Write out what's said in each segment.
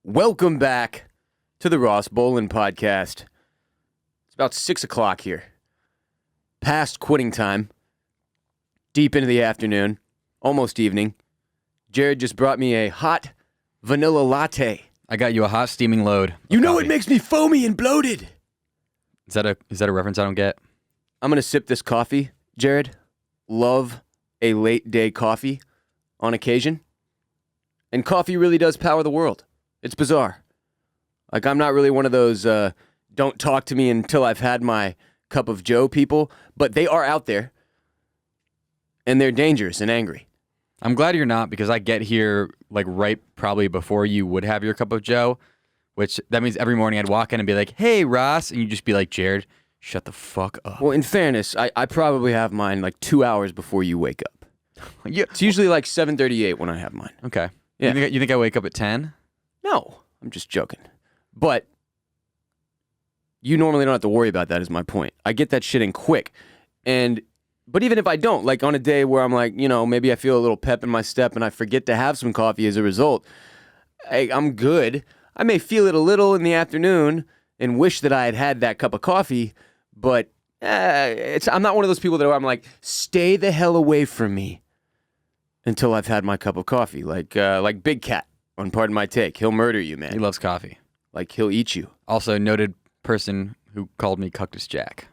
Welcome back to the Ross Bolen podcast. It's about 6 o'clock here. Past quitting time. Deep into the afternoon. Almost evening. Jared just brought me a hot vanilla latte. I got you a hot steaming load. You know it makes me foamy and bloated. Is that a reference I don't get? I'm going to sip this coffee, Jared. Love a late day coffee on occasion. And coffee really does power the world. It's bizarre. Like, I'm not really one of those don't talk to me until I've had my cup of joe people, but they are out there. And they're dangerous and angry. I'm glad you're not, because I get here like right probably before you would have your cup of joe, which that means every morning I'd walk in and be like, hey, Ross, and you'd just be like, Jared, shut the fuck up. Well, in fairness, I probably have mine like 2 hours before you wake up. Yeah. It's usually like 7:38 when I have mine. Okay. Yeah. You think I wake up at 10? No, I'm just joking. But you normally don't have to worry about that is my point. I get that shit in quick. But even if I don't, like on a day where I'm like, maybe I feel a little pep in my step and I forget to have some coffee as a result, I'm good. I may feel it a little in the afternoon and wish that I had had that cup of coffee, but I'm not one of those people that I'm like, stay the hell away from me until I've had my cup of coffee. Like Big Cat on Pardon My Take. He'll murder you, man. He loves coffee. Like, he'll eat you. Also, noted person who called me Cactus Jack.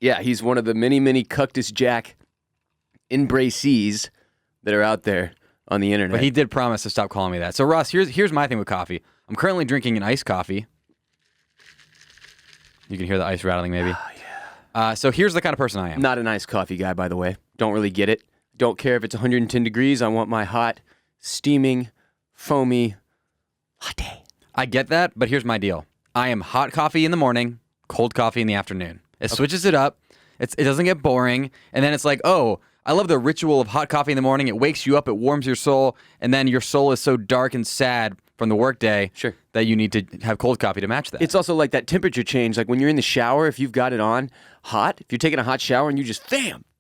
Yeah, he's one of the many, many Cactus Jack embracees that are out there on the internet. But he did promise to stop calling me that. So, Ross, here's my thing with coffee. I'm currently drinking an iced coffee. You can hear the ice rattling, maybe. Oh, yeah. So here's the kind of person I am. Not a nice coffee guy, by the way. Don't really get it. Don't care if it's 110 degrees. I want my hot, steaming, foamy latte. I get that, but here's my deal. I am hot coffee in the morning, cold coffee in the afternoon. It switches it up. It doesn't get boring. And then it's like, oh, I love the ritual of hot coffee in the morning. It wakes you up. It warms your soul. And then your soul is so dark and sad from the workday that you need to have cold coffee to match that. It's also like that temperature change. Like when you're in the shower, if you've got it on hot, if you're taking a hot shower and you just,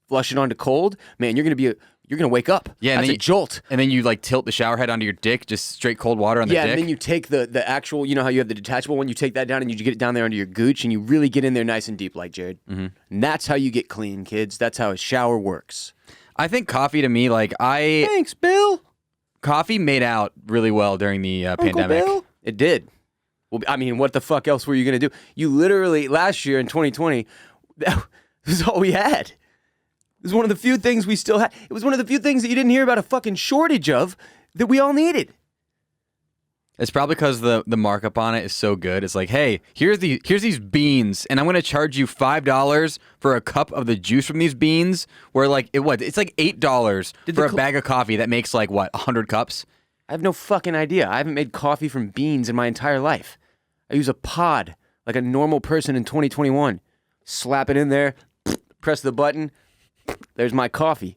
flush it onto cold, man, you're going to wake up. Yeah, that's a jolt. And then you like tilt the shower head onto your dick, just straight cold water on the dick. Yeah, and then you take the actual, you know how you have the detachable one, you take that down and you get it down there under your gooch and you really get in there nice and deep like Jared. Mm-hmm. And that's how you get clean, kids. That's how a shower works. I think coffee to me, Thanks, Bill. Coffee made out really well during the pandemic. Bill? It did. Well, I mean, what the fuck else were you going to do? You literally, last year in 2020, this is all we had. It was one of the few things we still had. It was one of the few things that you didn't hear about a fucking shortage of that we all needed. It's probably because the markup on it is so good. It's like, hey, here's these beans, and I'm going to charge you $5 for a cup of the juice from these beans, where it's like $8 for a bag of coffee that makes 100 cups? I have no fucking idea. I haven't made coffee from beans in my entire life. I use a pod like a normal person in 2021. Slap it in there, press the button, there's my coffee.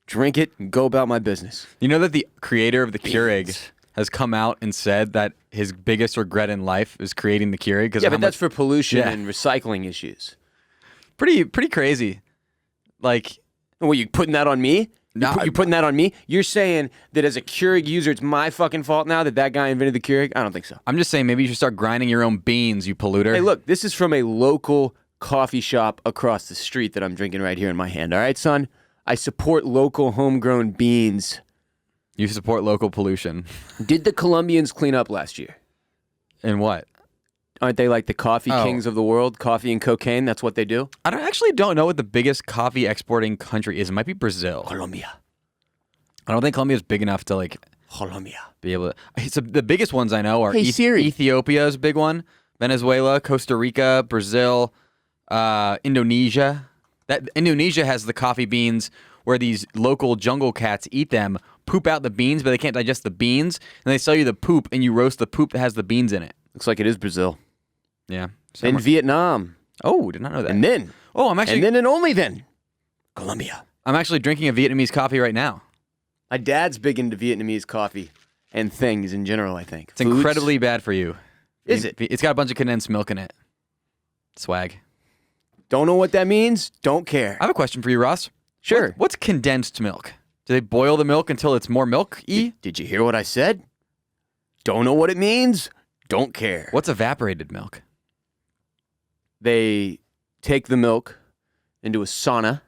Drink it and go about my business. You know that the creator of the Keurig has come out and said that his biggest regret in life is creating the Keurig. Yeah, but that's for pollution and recycling issues. Pretty crazy. Like, well, you putting that on me? No, you putting that on me? You're saying that as a Keurig user, it's my fucking fault now that guy invented the Keurig? I don't think so. I'm just saying maybe you should start grinding your own beans, you polluter. Hey, look, this is from a local coffee shop across the street that I'm drinking right here in my hand. All right, son? I support local homegrown beans. You support local pollution. Did the Colombians clean up last year? In what? Aren't they like the coffee kings of the world? Coffee and cocaine, that's what they do? I actually don't know what the biggest coffee exporting country is. It might be Brazil. Colombia. I don't think Colombia is big enough to Colombia. Be able to. So the biggest ones I know are Siri. Ethiopia's big one, Venezuela, Costa Rica, Brazil, Indonesia. That Indonesia has the coffee beans where these local jungle cats eat them, poop out the beans, but they can't digest the beans, and they sell you the poop, and you roast the poop that has the beans in it. Looks like it is Brazil. Yeah. And Vietnam. Oh, did not know that. And then. And then and only then. Colombia. I'm actually drinking a Vietnamese coffee right now. My dad's big into Vietnamese coffee and things in general, I think. It's incredibly bad for you. Is it? It's got a bunch of condensed milk in it. Swag. Don't know what that means. Don't care. I have a question for you, Ross. Sure. What's condensed milk? Do they boil the milk until it's more milk-y? Did you hear what I said? Don't know what it means. Don't care. What's evaporated milk? They take the milk into a sauna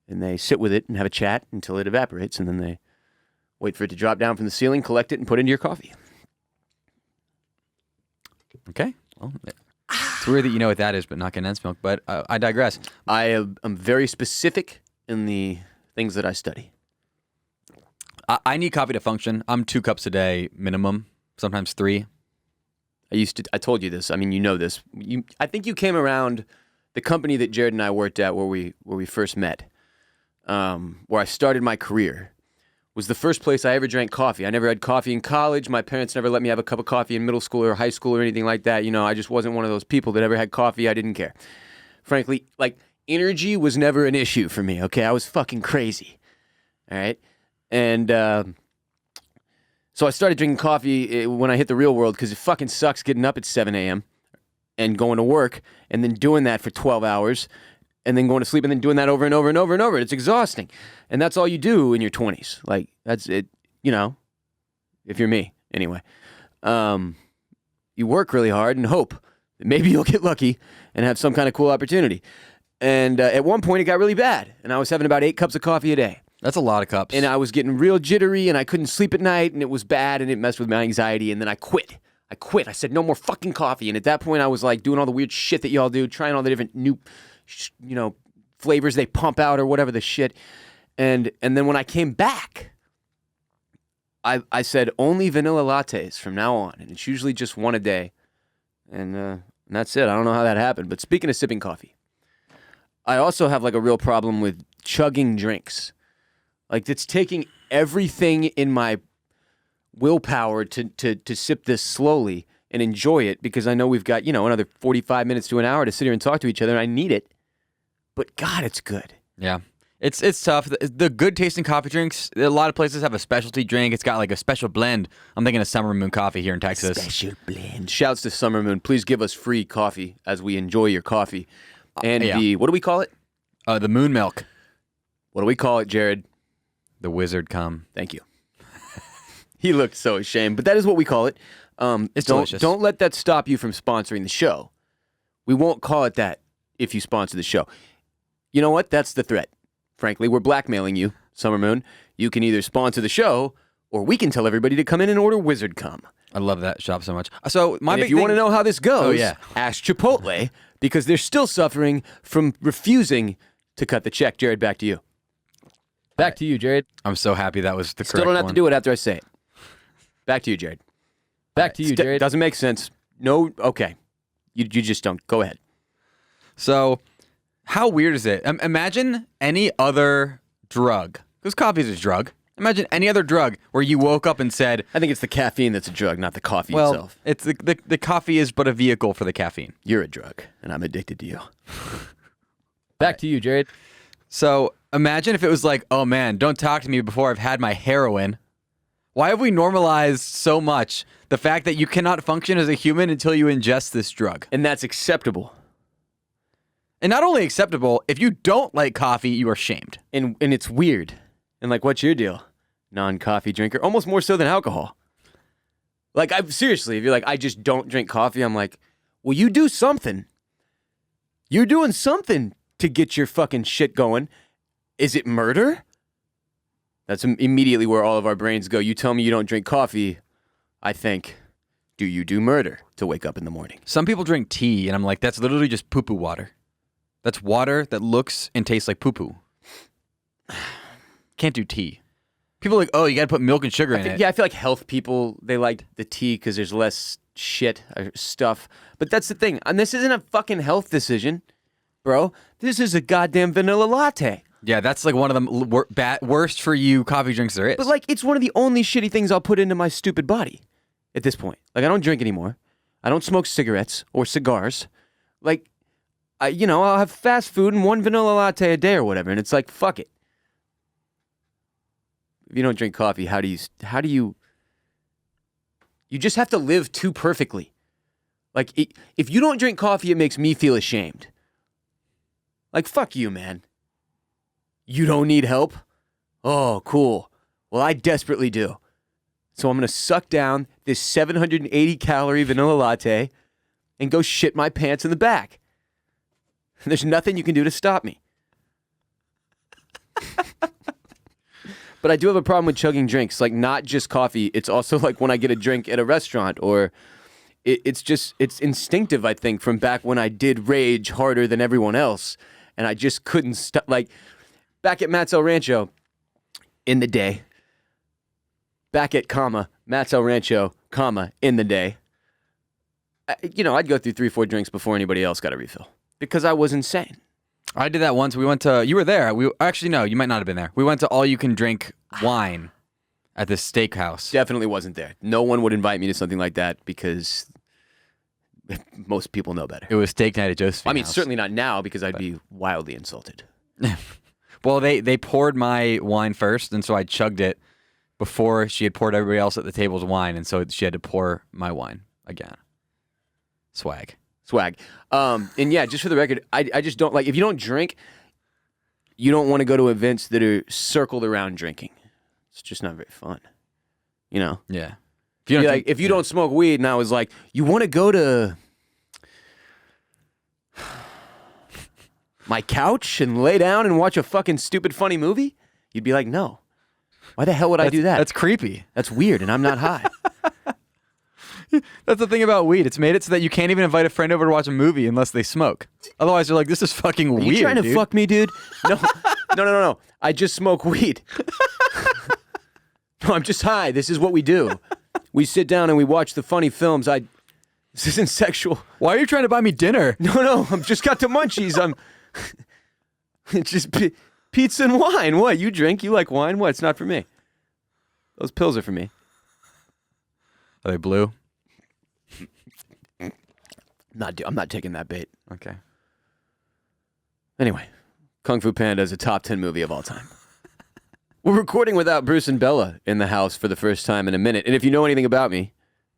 and they sit with it and have a chat until it evaporates, and then they wait for it to drop down from the ceiling, collect it, and put it into your coffee. Okay. Well, it's weird that you know what that is, but not condensed milk. But I digress. I'm very specific in the things that I study. I need coffee to function. I'm 2 cups a day minimum, sometimes 3. I told you this. I mean, you know this. I think you came around the company that Jared and I worked at where we first met, where I started my career. Was the first place I ever drank coffee. I never had coffee in college. My parents never let me have a cup of coffee in middle school or high school or anything like that. You know, I just wasn't one of those people that ever had coffee. I didn't care. Frankly, like, energy was never an issue for me, okay? I was fucking crazy, all right? And so I started drinking coffee when I hit the real world because it fucking sucks getting up at 7 a.m. and going to work and then doing that for 12 hours and then going to sleep and then doing that over and over and over and over. It's exhausting. And that's all you do in your 20s. Like, that's it, you know, if you're me, anyway. You work really hard and hope that maybe you'll get lucky and have some kind of cool opportunity. And at one point, it got really bad. And I was having about 8 cups of coffee a day. That's a lot of cups. And I was getting real jittery and I couldn't sleep at night and it was bad and it messed with my anxiety. And then I quit. I said, no more fucking coffee. And at that point, I was like doing all the weird shit that y'all do, trying all the different new, you know, flavors they pump out or whatever the shit. And then when I came back, I said only vanilla lattes from now on. And it's usually just 1 a day. And that's it. I don't know how that happened. But speaking of sipping coffee, I also have like a real problem with chugging drinks. Like, it's taking everything in my willpower to sip this slowly and enjoy it because I know we've got, you know, another 45 minutes to an hour to sit here and talk to each other, and I need it. But, God, it's good. Yeah. It's tough. The good tasting coffee drinks, a lot of places have a specialty drink. It's got like a special blend. I'm thinking of Summer Moon Coffee here in Texas. Special blend. Shouts to Summer Moon. Please give us free coffee as we enjoy your coffee. And the, what do we call it? The Moon Milk. What do we call it, Jared? The Wizard Come. Thank you. He looked so ashamed, but that is what we call it. It's delicious. Don't let that stop you from sponsoring the show. We won't call it that if you sponsor the show. You know what? That's the threat. Frankly, we're blackmailing you, Summer Moon. You can either sponsor the show, or we can tell everybody to come in and order Wizard Come. I love that shop so much. So if you want to know how this goes, yeah. Ask Chipotle, because they're still suffering from refusing to cut the check. Jared, back to you. Back to you, Jared. I'm so happy that was the correct Still don't have one. to do it after I say it. Back to you, Jared. Back to you, Jared. Doesn't make sense. No, okay. You just don't. Go ahead. So, how weird is it? Imagine any other drug, because coffee is a drug. Imagine any other drug where you woke up and said, I think it's the caffeine that's a drug, not the coffee itself. It's the coffee is but a vehicle for the caffeine. You're a drug, and I'm addicted to you. Back to you, Jared. So, imagine if it was like, oh man, don't talk to me before I've had my heroin. Why have we normalized so much the fact that you cannot function as a human until you ingest this drug? And that's acceptable. And not only acceptable, if you don't like coffee, you are shamed. And it's weird. And like, what's your deal? Non-coffee drinker, almost more so than alcohol. Like, seriously, if you're like, I just don't drink coffee, I'm like, well, you do something. You're doing something to get your fucking shit going. Is it murder? That's immediately where all of our brains go. You tell me you don't drink coffee, I think, do you do murder to wake up in the morning? Some people drink tea, and I'm like, that's literally just poo-poo water. That's water that looks and tastes like poo-poo. Can't do tea. People are like, oh, you got to put milk and sugar in it. Yeah, I feel like health people, they like the tea because there's less shit or stuff. But that's the thing. And this isn't a fucking health decision, bro. This is a goddamn vanilla latte. Yeah, that's like one of the worst for you coffee drinks there is. But like, it's one of the only shitty things I'll put into my stupid body at this point. Like, I don't drink anymore. I don't smoke cigarettes or cigars. Like, I'll have fast food and 1 vanilla latte a day or whatever. And it's like, fuck it. If you don't drink coffee, how do you just have to live too perfectly. Like, if you don't drink coffee, it makes me feel ashamed. Like, fuck you, man. You don't need help? Oh, cool. Well, I desperately do. So I'm going to suck down this 780 calorie vanilla latte and go shit my pants in the back. There's nothing you can do to stop me. But I do have a problem with chugging drinks, like not just coffee. It's also like when I get a drink at a restaurant, or it's instinctive, I think, from back when I did rage harder than everyone else. And I just couldn't stop. Like back at Matt's El Rancho in the day, back at Matt's El Rancho, in the day, I'd go through 3-4 drinks before anybody else got a refill because I was insane. I did that once. We went to, you were there. Actually, no, you might not have been there. We went to all you can drink wine at this steakhouse. Definitely wasn't there. No one would invite me to something like that because most people know better. It was steak night at Josephine's. I mean, certainly not now because I'd be wildly insulted. Well, they poured my wine first, and so I chugged it before she had poured everybody else at the table's wine, and so she had to pour my wine again. Swag. And yeah, just for the record, I just don't like, if you don't drink, you don't want to go to events that are circled around drinking. It's just not very fun. Yeah. If you don't smoke weed, and I was like, you want to go to my couch and lay down and watch a fucking stupid funny movie? You'd be like, no. Why the hell would I do that? That's creepy. That's weird, and I'm not high. That's the thing about weed. It's made it so that you can't even invite a friend over to watch a movie unless they smoke. Otherwise, they're like, this is fucking weird. You trying to dude. fuck me, dude? No. I just smoke weed. No, I'm just high. This is what we do. We sit down and we watch the funny films. This isn't sexual. Why are you trying to buy me dinner? No. I've just got the munchies. It's just pizza and wine. What? You drink? You like wine? What? It's not for me. Those pills are for me. Are they blue? I'm not taking that bait. Okay. Anyway, Kung Fu Panda is a top 10 movie of all time. We're recording without Bruce and Bella in the house for the first time in a minute. And if you know anything about me,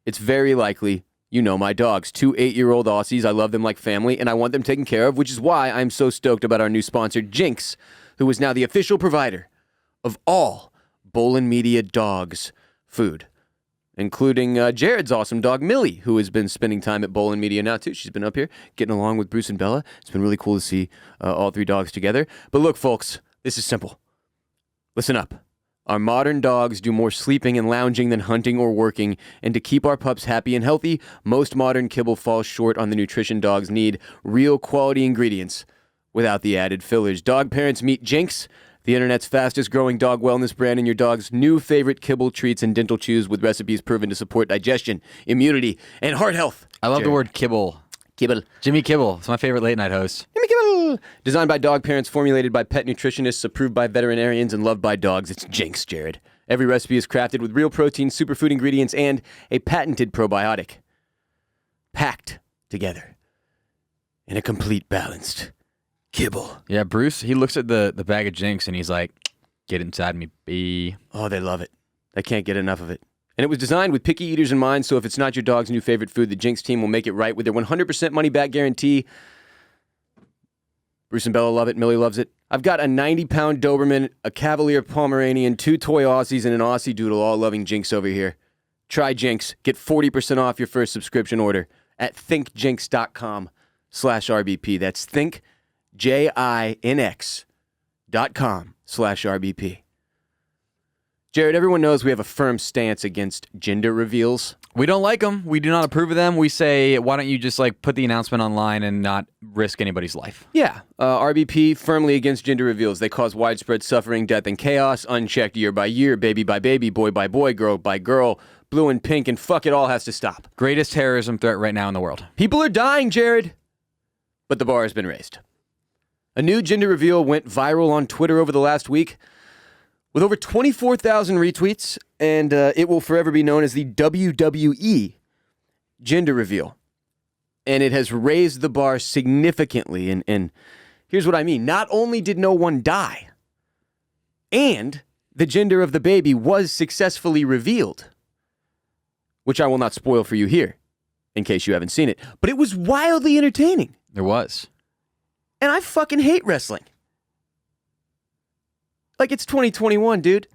it's very likely you know my dogs. 2 8-year-old Aussies. I love them like family, and I want them taken care of, which is why I'm so stoked about our new sponsor, Jinx, who is now the official provider of all Bolen Media dogs food, including Jared's awesome dog, Millie, who has been spending time at Bolen Media now, too. She's been up here getting along with Bruce and Bella. It's been really cool to see all 3 dogs together. But look, folks, this is simple. Listen up. Our modern dogs do more sleeping and lounging than hunting or working, and to keep our pups happy and healthy, most modern kibble falls short on the nutrition dogs need. Real quality ingredients without the added fillers. Dog parents, meet Jinx, the internet's fastest growing dog wellness brand, and your dog's new favorite kibble treats and dental chews with recipes proven to support digestion, immunity, and heart health. I love the word kibble. Kibble. Jimmy Kibble. It's my favorite late night host. Jimmy Kibble. Designed by dog parents, formulated by pet nutritionists, approved by veterinarians, and loved by dogs. It's Jinx, Jared. Every recipe is crafted with real protein, superfood ingredients, and a patented probiotic. Packed together in a complete balanced kibble. Yeah, Bruce, he looks at the bag of Jinx and he's like, get inside me, B. Oh, they love it. They can't get enough of it. And it was designed with picky eaters in mind, so if it's not your dog's new favorite food, the Jinx team will make it right with their 100% money-back guarantee. Bruce and Bella love it. Millie loves it. I've got a 90-pound Doberman, a Cavalier Pomeranian, 2 toy Aussies, and an Aussie Doodle all loving Jinx over here. Try Jinx. Get 40% off your first subscription order at thinkjinx.com/RBP. That's thinkjinx.com/RBP. Jared, everyone knows we have a firm stance against gender reveals. We don't like them. We do not approve of them. We say, why don't you just put the announcement online and not risk anybody's life? Yeah. RBP firmly against gender reveals. They cause widespread suffering, death, and chaos, unchecked year by year, baby by baby, boy by boy, girl by girl, blue and pink, and fuck it all has to stop. Greatest terrorism threat right now in the world. People are dying, Jared. But the bar has been raised. A new gender reveal went viral on Twitter over the last week, with over 24,000 retweets, and it will forever be known as the WWE gender reveal. And it has raised the bar significantly, and here's what I mean. Not only did no one die, and the gender of the baby was successfully revealed, which I will not spoil for you here, in case you haven't seen it, but it was wildly entertaining. There was. And I fucking hate wrestling. Like, it's 2021, dude.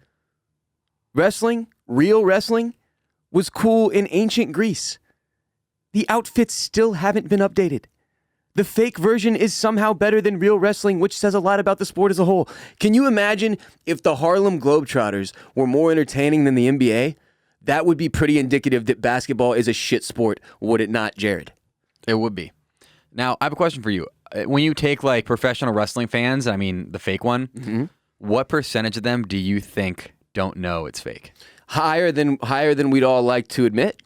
Wrestling real wrestling was cool in ancient Greece. The outfits still haven't been updated. The fake version is somehow better than real wrestling, which says a lot about the sport as a whole. Can you imagine if the Harlem Globetrotters were more entertaining than the NBA? That would be pretty indicative that basketball is a shit sport, would it not, Jared? It would be. Now, I have a question for you. When you take like professional wrestling fans, I mean the fake one, what percentage of them do you think don't know it's fake? Higher than we'd all like to admit,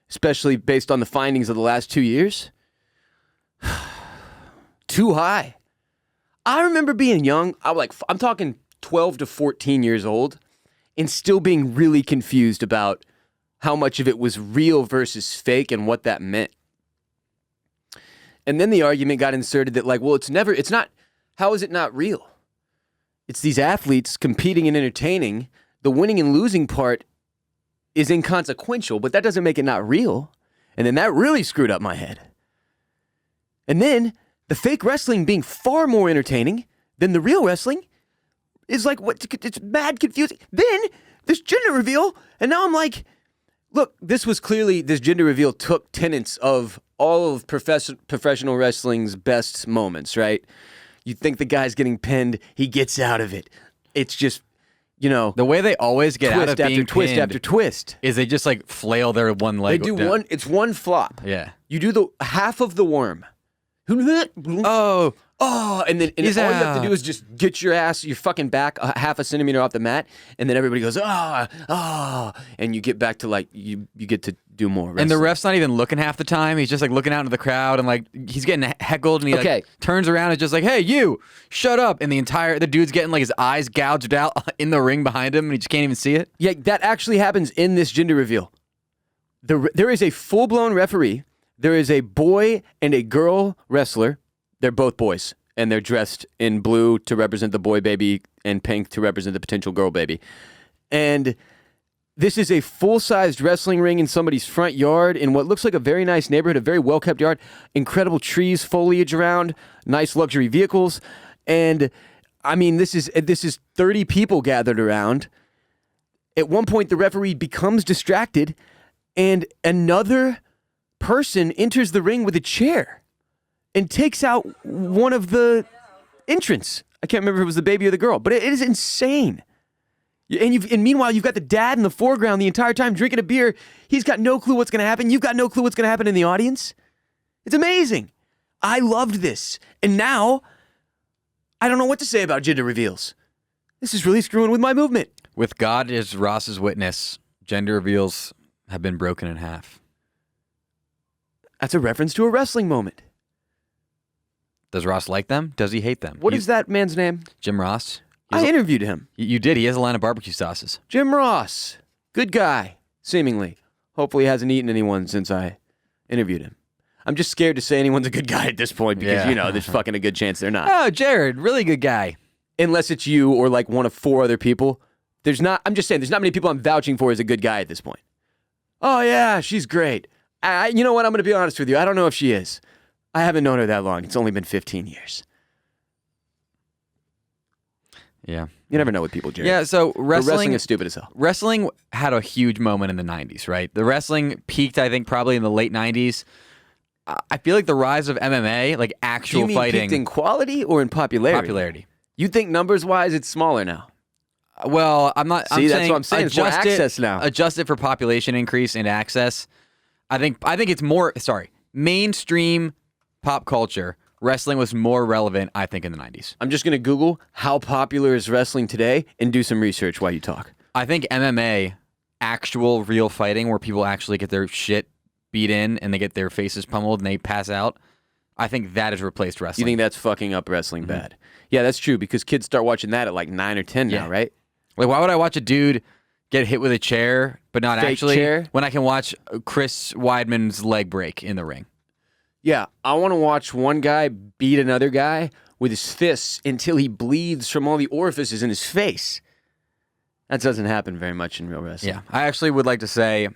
especially based on the findings of the last 2 years. Too high. I remember being young. I'm talking 12 to 14 years old, and still being really confused about how much of it was real versus fake and what that meant. And then the argument got inserted that it's not, how is it not real? It's these athletes competing and entertaining. The winning and losing part is inconsequential, but that doesn't make it not real. And then that really screwed up my head. And then the fake wrestling being far more entertaining than the real wrestling is it's mad confusing. Then this gender reveal, and now I'm like, look, this gender reveal took tenets of all of professional wrestling's best moments, right? You think the guy's getting pinned, he gets out of it. It's just, the way they always get out of being twist pinned after twist is they just like flail their one leg. They do it's one flop. Yeah. You do the half of the worm. Oh, and all you have to do is just get your fucking back a half a centimeter off the mat, and then everybody goes, and you get back to you get to do more wrestling. And the ref's not even looking half the time. He's just like looking out into the crowd and like he's getting heckled, and he turns around and just like, hey, you, shut up. And the dude's getting like his eyes gouged out in the ring behind him, and he just can't even see it. Yeah, that actually happens in this gender reveal. There is a full-blown referee. There is a boy and a girl wrestler. They're both boys, and they're dressed in blue to represent the boy baby and pink to represent the potential girl baby. And this is a full-sized wrestling ring in somebody's front yard in what looks like a very nice neighborhood, a very well-kept yard, incredible trees, foliage around, nice luxury vehicles. And, I mean, this is 30 people gathered around. At one point, the referee becomes distracted, and another person enters the ring with a chair and takes out one of the entrants. I can't remember if it was the baby or the girl, but it is insane. And meanwhile, you've got the dad in the foreground the entire time drinking a beer. He's got no clue what's going to happen. You've got no clue what's going to happen in the audience. It's amazing. I loved this. And now, I don't know what to say about gender reveals. This is really screwing with my movement. With God as Ross's witness, gender reveals have been broken in half. That's a reference to a wrestling moment. Does Ross like them? Does he hate them? What is that man's name? Jim Ross. I interviewed him. You did. He has a line of barbecue sauces. Jim Ross. Good guy, seemingly. Hopefully he hasn't eaten anyone since I interviewed him. I'm just scared to say anyone's a good guy at this point because, there's fucking a good chance they're not. Oh, Jared, really good guy. Unless it's you or like one of 4 other people. I'm just saying, there's not many people I'm vouching for as a good guy at this point. Oh, yeah, she's great. You know what? I'm going to be honest with you. I don't know if she is. I haven't known her that long. It's only been 15 years. Yeah. You never know with people, Jared. Yeah, so wrestling is stupid as hell. Wrestling had a huge moment in the 90s, right? The wrestling peaked, I think, probably in the late 90s. I feel like the rise of MMA, like actual fighting. Do you mean fighting, peaked in quality or in popularity? You think numbers-wise it's smaller now? Well, I'm not. See, that's what I'm saying. It's more access now. Adjust it for population increase and access. I think it's more. Mainstream pop culture. Wrestling was more relevant, I think, in the 90s. I'm just going to Google how popular is wrestling today and do some research while you talk. I think MMA, actual real fighting where people actually get their shit beat in and they get their faces pummeled and they pass out, I think that has replaced wrestling. You think that's fucking up wrestling bad? Yeah, that's true because kids start watching that at like 9 or 10 now, right? Like, why would I watch a dude get hit with a chair but not Fake actually chair? When I can watch Chris Weidman's leg break in the ring? Yeah, I want to watch one guy beat another guy with his fists until he bleeds from all the orifices in his face. That doesn't happen very much in real wrestling. Yeah, I actually would like to say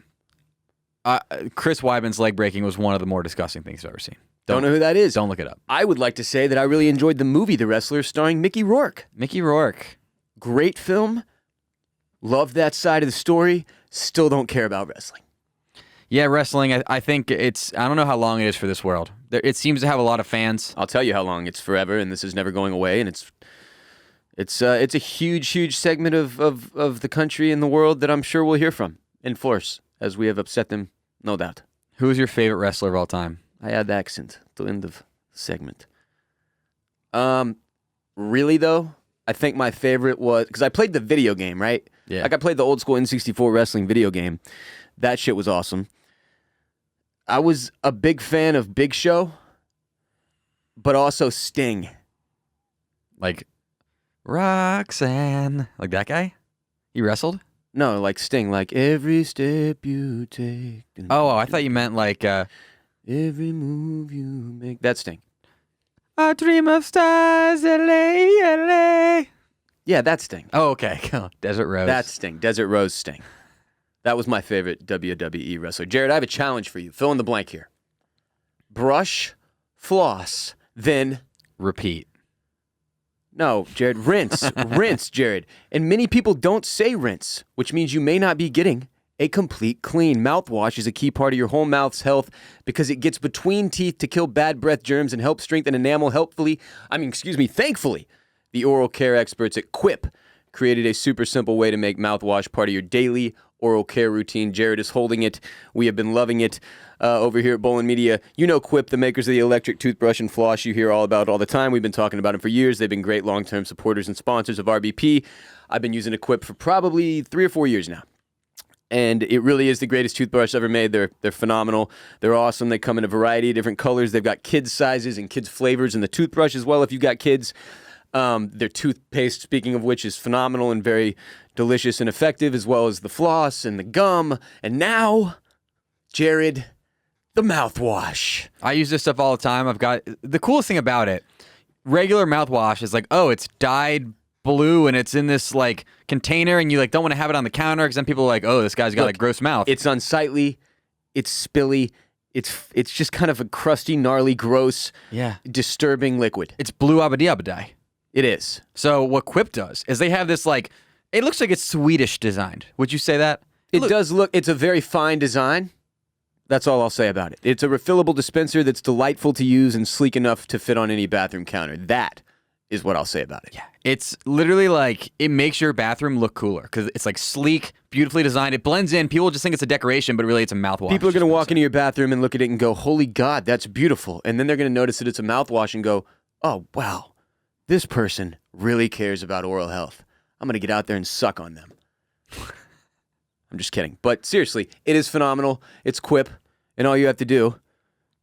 Chris Weidman's leg breaking was one of the more disgusting things I've ever seen. Don't know who that is. Don't look it up. I would like to say that I really enjoyed the movie The Wrestler starring Mickey Rourke. Mickey Rourke. Great film. love that side of the story, still don't care about wrestling. Yeah, wrestling, I think I don't know how long it is for this world. It seems to have a lot of fans. I'll tell you how long. It's forever, and this is never going away, and it's a huge segment of the country and the world that I'm sure we'll hear from in force, as we have upset them, no doubt. Who's your favorite wrestler of all time? I add the accent at the end of the segment. Really, though, I think my favorite was, because I played the video game, right? Yeah. Like, I played the old school N64 wrestling video game. That shit was awesome. I was a big fan of Big Show, but also Sting. Like Roxanne. Like that guy? He wrestled? No, like Sting, like every step you take. Oh, I thought you meant like every move you make. That's Sting. I dream of stars, LA, LA. Yeah, that's Sting. Oh, okay. Desert Rose. That's Sting. Desert Rose Sting. That was my favorite WWE wrestler. Jared, I have a challenge for you. Fill in the blank here. Brush, floss, then... repeat. No, Jared, rinse. Rinse, Jared. And many people don't say rinse, which means you may not be getting a complete clean. Mouthwash is a key part of your whole mouth's health because it gets between teeth to kill bad breath germs and help strengthen enamel. Thankfully, the oral care experts at Quip created a super simple way to make mouthwash part of your daily oral care routine. Jared is holding it. We have been loving it over here at Bolen Media. You know Quip, the makers of the electric toothbrush and floss you hear all about all the time. We've been talking about them for years. They've been great long-term supporters and sponsors of RBP. I've been using a Quip for probably 3 or 4 years now. And it really is the greatest toothbrush ever made. They're phenomenal. They're awesome. They come in a variety of different colors. They've got kids' sizes and kids' flavors in the toothbrush as well if you've got kids. Their toothpaste, speaking of which, is phenomenal and very delicious and effective, as well as the floss and the gum. And now, Jared, the mouthwash. I use this stuff all the time. I've got the coolest thing about it. Regular mouthwash is like, oh, it's dyed blue and it's in this like container, and you like don't want to have it on the counter because then people are like, oh, this guy's got a gross mouth. It's unsightly. It's spilly. It's just kind of a crusty, gnarly, gross, disturbing liquid. It's blue abadi. It is. So what Quip does is they have this like, it looks like it's Swedish designed. Would you say that? It does look, it's a very fine design. That's all I'll say about it. It's a refillable dispenser that's delightful to use and sleek enough to fit on any bathroom counter. That is what I'll say about it. Yeah. It's literally like, it makes your bathroom look cooler because it's like sleek, beautifully designed. It blends in. People just think it's a decoration, but really it's a mouthwash. People are going to walk into your bathroom and look at it and go, holy God, that's beautiful. And then they're going to notice that it's a mouthwash and go, oh, wow. This person really cares about oral health. I'm going to get out there and suck on them. I'm just kidding. But seriously, it is phenomenal. It's Quip. And all you have to do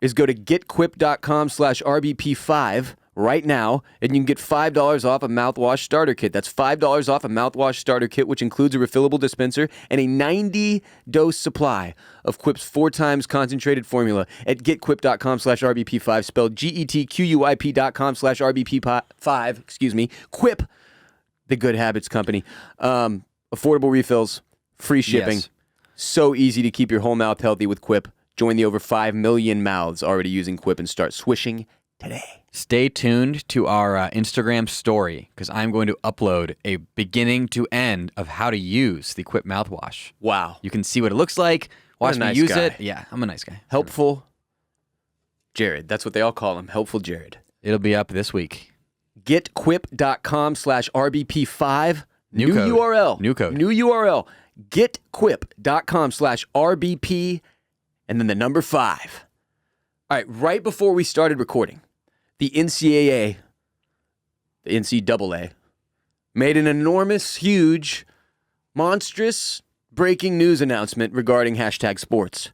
is go to getquip.com/RBP5 right now, and you can get $5 off a Mouthwash Starter Kit. That's $5 off a Mouthwash Starter Kit, which includes a refillable dispenser and a 90-dose supply of Quip's 4 times concentrated formula at getquip.com/RBP5, spelled GETQUIP.com/RBP5, Quip, the Good Habits Company. Affordable refills, free shipping. Yes. So easy to keep your whole mouth healthy with Quip. Join the over 5 million mouths already using Quip and start swishing today. Stay tuned to our Instagram story because I'm going to upload a beginning to end of how to use the Quip mouthwash. Wow. You can see what it looks like, watch me use it. Yeah, I'm a nice guy. Helpful Jared. That's what they all call him. Helpful Jared. It'll be up this week. Getquip.com/RBP5. New code. URL. New code. New URL. Getquip.com/RBP and then the number 5. All right, right before we started recording, the NCAA, the NCAA, made an enormous, huge, monstrous breaking news announcement regarding #sports.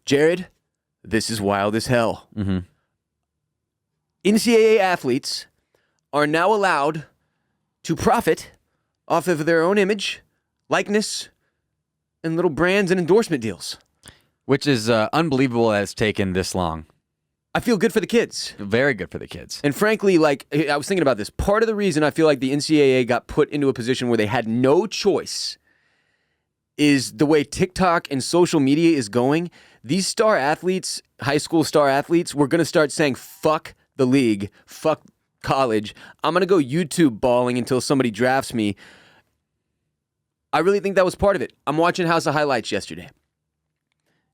Jared, this is wild as hell. Mm-hmm. NCAA athletes are now allowed to profit off of their own image, likeness, and little brands and endorsement deals. Which is unbelievable that it's taken this long. I feel good for the kids. Very good for the kids. And frankly, like, I was thinking about this. Part of the reason I feel like the NCAA got put into a position where they had no choice is the way TikTok and social media is going. These star athletes, high school star athletes, were going to start saying, fuck the league, fuck college. I'm going to go YouTube balling until somebody drafts me. I really think that was part of it. I'm watching House of Highlights yesterday.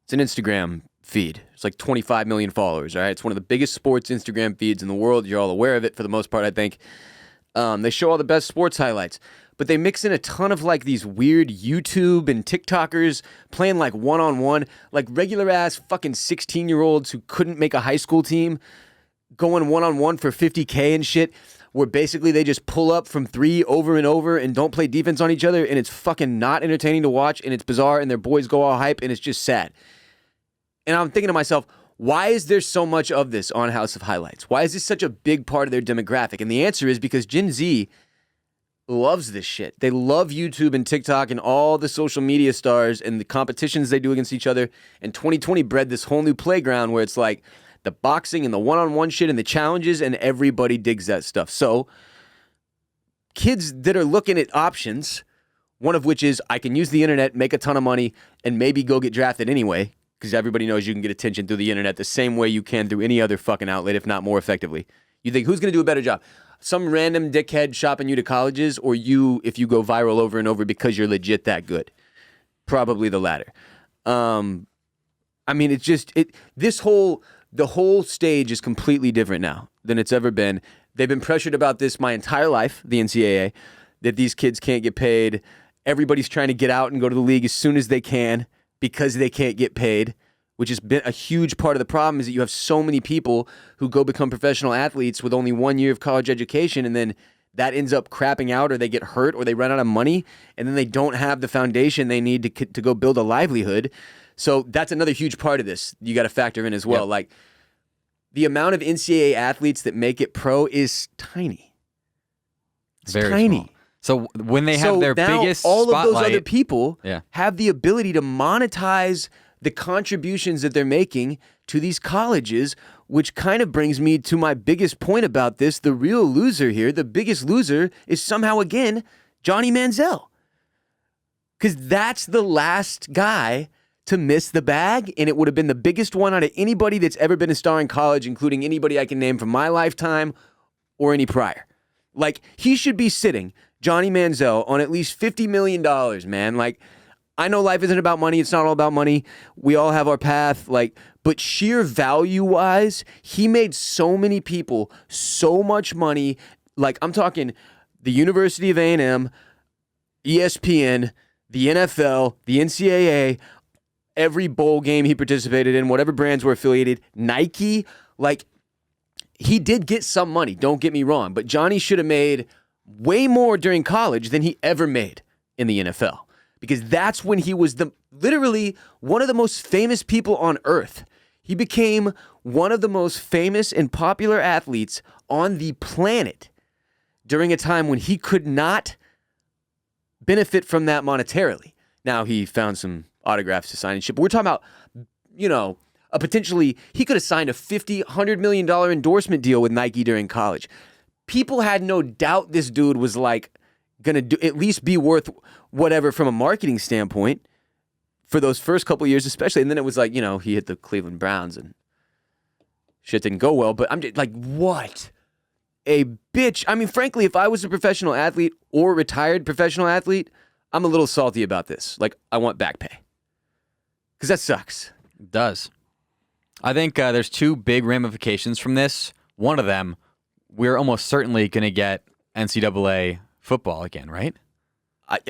It's an Instagram feed. It's like 25 million followers, all right? It's one of the biggest sports Instagram feeds in the world. You're all aware of it for the most part, I think. They show all the best sports highlights, but they mix in a ton of like these weird YouTube and TikTokers playing like one-on-one, like regular-ass fucking 16-year-olds who couldn't make a high school team going one-on-one for $50K and shit, where basically they just pull up from three over and over and don't play defense on each other, and it's fucking not entertaining to watch, and it's bizarre, and their boys go all hype, and it's just sad. And I'm thinking to myself, why is there so much of this on House of Highlights? Why is this such a big part of their demographic? And the answer is because Gen Z loves this shit. They love YouTube and TikTok and all the social media stars and the competitions they do against each other. And 2020 bred this whole new playground where it's like the boxing and the one-on-one shit and the challenges, and everybody digs that stuff. So kids that are looking at options, one of which is I can use the internet, make a ton of money, and maybe go get drafted anyway, because everybody knows you can get attention through the internet the same way you can through any other fucking outlet, if not more effectively. You think, who's going to do a better job? Some random dickhead shopping you to colleges, or you if you go viral over and over because you're legit that good? Probably the latter. I mean, it's just, the whole stage is completely different now than it's ever been. They've been pressured about this my entire life, the NCAA, that these kids can't get paid. Everybody's trying to get out and go to the league as soon as they can because they can't get paid, which has been a huge part of the problem, is that you have so many people who go become professional athletes with only 1 year of college education, and then that ends up crapping out, or they get hurt, or they run out of money, and then they don't have the foundation they need to go build a livelihood. So that's another huge part of this you got to factor in as well. Yep. Like, the amount of NCAA athletes that make it pro is tiny. It's very tiny. Small. So when they have their biggest all spotlight, of those other people have the ability to monetize the contributions that they're making to these colleges, which kind of brings me to my biggest point about this. The real loser here, the biggest loser, is somehow, again, Johnny Manziel. Because that's the last guy to miss the bag, and it would have been the biggest one out of anybody that's ever been a star in college, including anybody I can name from my lifetime or any prior. Like, he should be sitting, Johnny Manziel, on at least $50 million, man. Like, I know life isn't about money. It's not all about money. We all have our path. Like, but sheer value-wise, he made so many people so much money. Like, I'm talking the University of A&M, ESPN, the NFL, the NCAA, every bowl game he participated in, whatever brands were affiliated, Nike. Like, he did get some money, don't get me wrong, but Johnny should have made way more during college than he ever made in the NFL, because that's when he was literally one of the most famous people on earth. He became one of the most famous and popular athletes on the planet during a time when he could not benefit from that monetarily. Now, he found some autographs to sign and shit, but we're talking about, a potentially, he could have signed a $100 million endorsement deal with Nike during college. People had no doubt this dude was like gonna at least be worth whatever from a marketing standpoint for those first couple years, especially. And then it was like, he hit the Cleveland Browns and shit didn't go well. But I'm just like, what a bitch. I mean, frankly, if I was a professional athlete or retired professional athlete, I'm a little salty about this. Like, I want back pay, because that sucks. It does. I think there's two big ramifications from this. One of them, we're almost certainly going to get NCAA football again, right?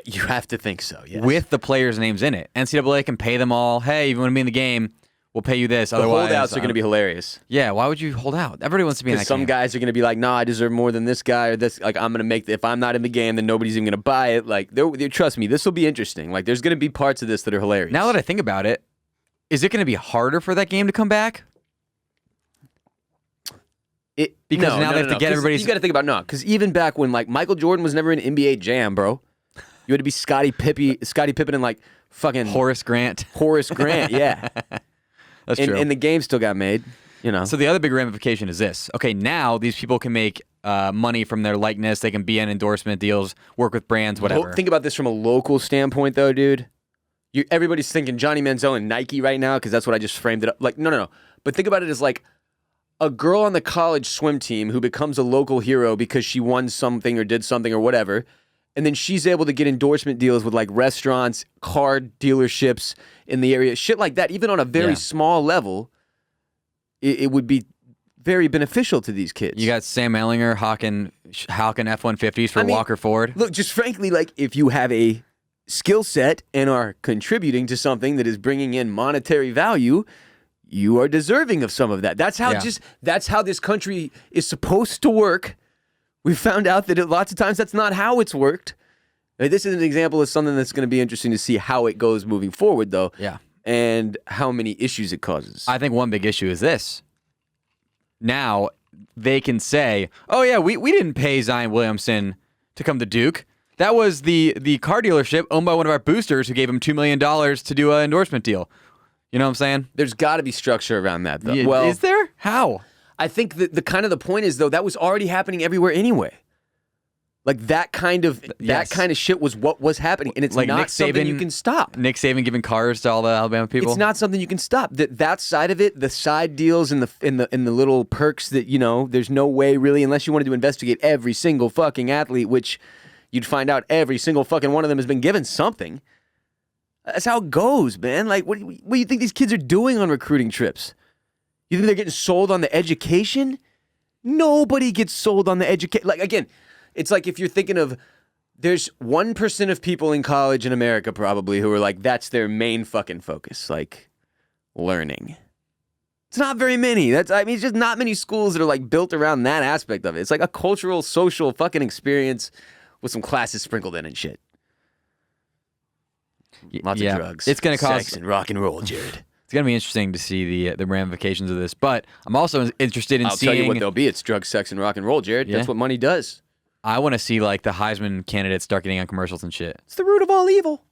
You have to think so, yes. With the players' names in it. NCAA can pay them all. Hey, if you want to be in the game, we'll pay you this. The holdouts are going to be hilarious. Yeah, why would you hold out? Everybody wants to be in that game. Some guys are going to be like, no, I deserve more than this guy, or this. Like, I'm going to make, if I'm not in the game, then nobody's even going to buy it. Like, trust me, this will be interesting. Like, there's going to be parts of this that are hilarious. Now that I think about it, is it going to be harder for that game to come back? Because now they have to get everybody's... You got to think about, because even back when, like, Michael Jordan was never in NBA Jam, bro. You had to be Scottie Pippen and, like, fucking... Horace Grant, yeah. That's true. And the game still got made, So the other big ramification is this. Okay, now these people can make money from their likeness. They can be in endorsement deals, work with brands, whatever. Think about this from a local standpoint, though, dude. Everybody's thinking Johnny Manziel and Nike right now, because that's what I just framed it up. Like, no. But think about it as, like, a girl on the college swim team who becomes a local hero because she won something or did something or whatever, And then she's able to get endorsement deals with like restaurants, car dealerships in the area, shit like that. Even on a very small level, it would be very beneficial to these kids. You got Sam Ellinger hawking F-150s for Walker Ford. Look, just frankly, like if you have a skill set and are contributing to something that is bringing in monetary value, you are deserving of some of that. That's how this country is supposed to work. We found out that lots of times that's not how it's worked. This is an example of something that's going to be interesting to see how it goes moving forward, though. Yeah. And how many issues it causes. I think one big issue is this. Now they can say, oh, yeah, we didn't pay Zion Williamson to come to Duke. That was the car dealership owned by one of our boosters who gave him $2 million to do an endorsement deal. You know what I'm saying? There's got to be structure around that, though. Yeah, well, is there? How? I think that the point is, though, that was already happening everywhere anyway. Like that kind of shit was what was happening, and it's like not something you can stop. Nick Saban giving cars to all the Alabama people. It's not something you can stop. That side of it, the side deals and the little perks that there's no way really, unless you wanted to investigate every single fucking athlete, which you'd find out every single fucking one of them has been given something. That's how it goes, man. Like, what do you think these kids are doing on recruiting trips? You think they're getting sold on the education? Nobody gets sold on the education. Like, again, it's like if you're thinking of, there's 1% of people in college in America probably who are like, that's their main fucking focus, like learning. It's not very many. It's just not many schools that are like built around that aspect of it. It's like a cultural, social fucking experience with some classes sprinkled in and shit. Lots of drugs. It's going to cause sex and rock and roll, Jared. It's going to be interesting to see the ramifications of this, but I'm also interested in I'll seeing... tell you what they'll be. It's drugs, sex, and rock and roll, Jared. Yeah. That's what money does. I want to see like the Heisman candidates start getting on commercials and shit. It's the root of all evil.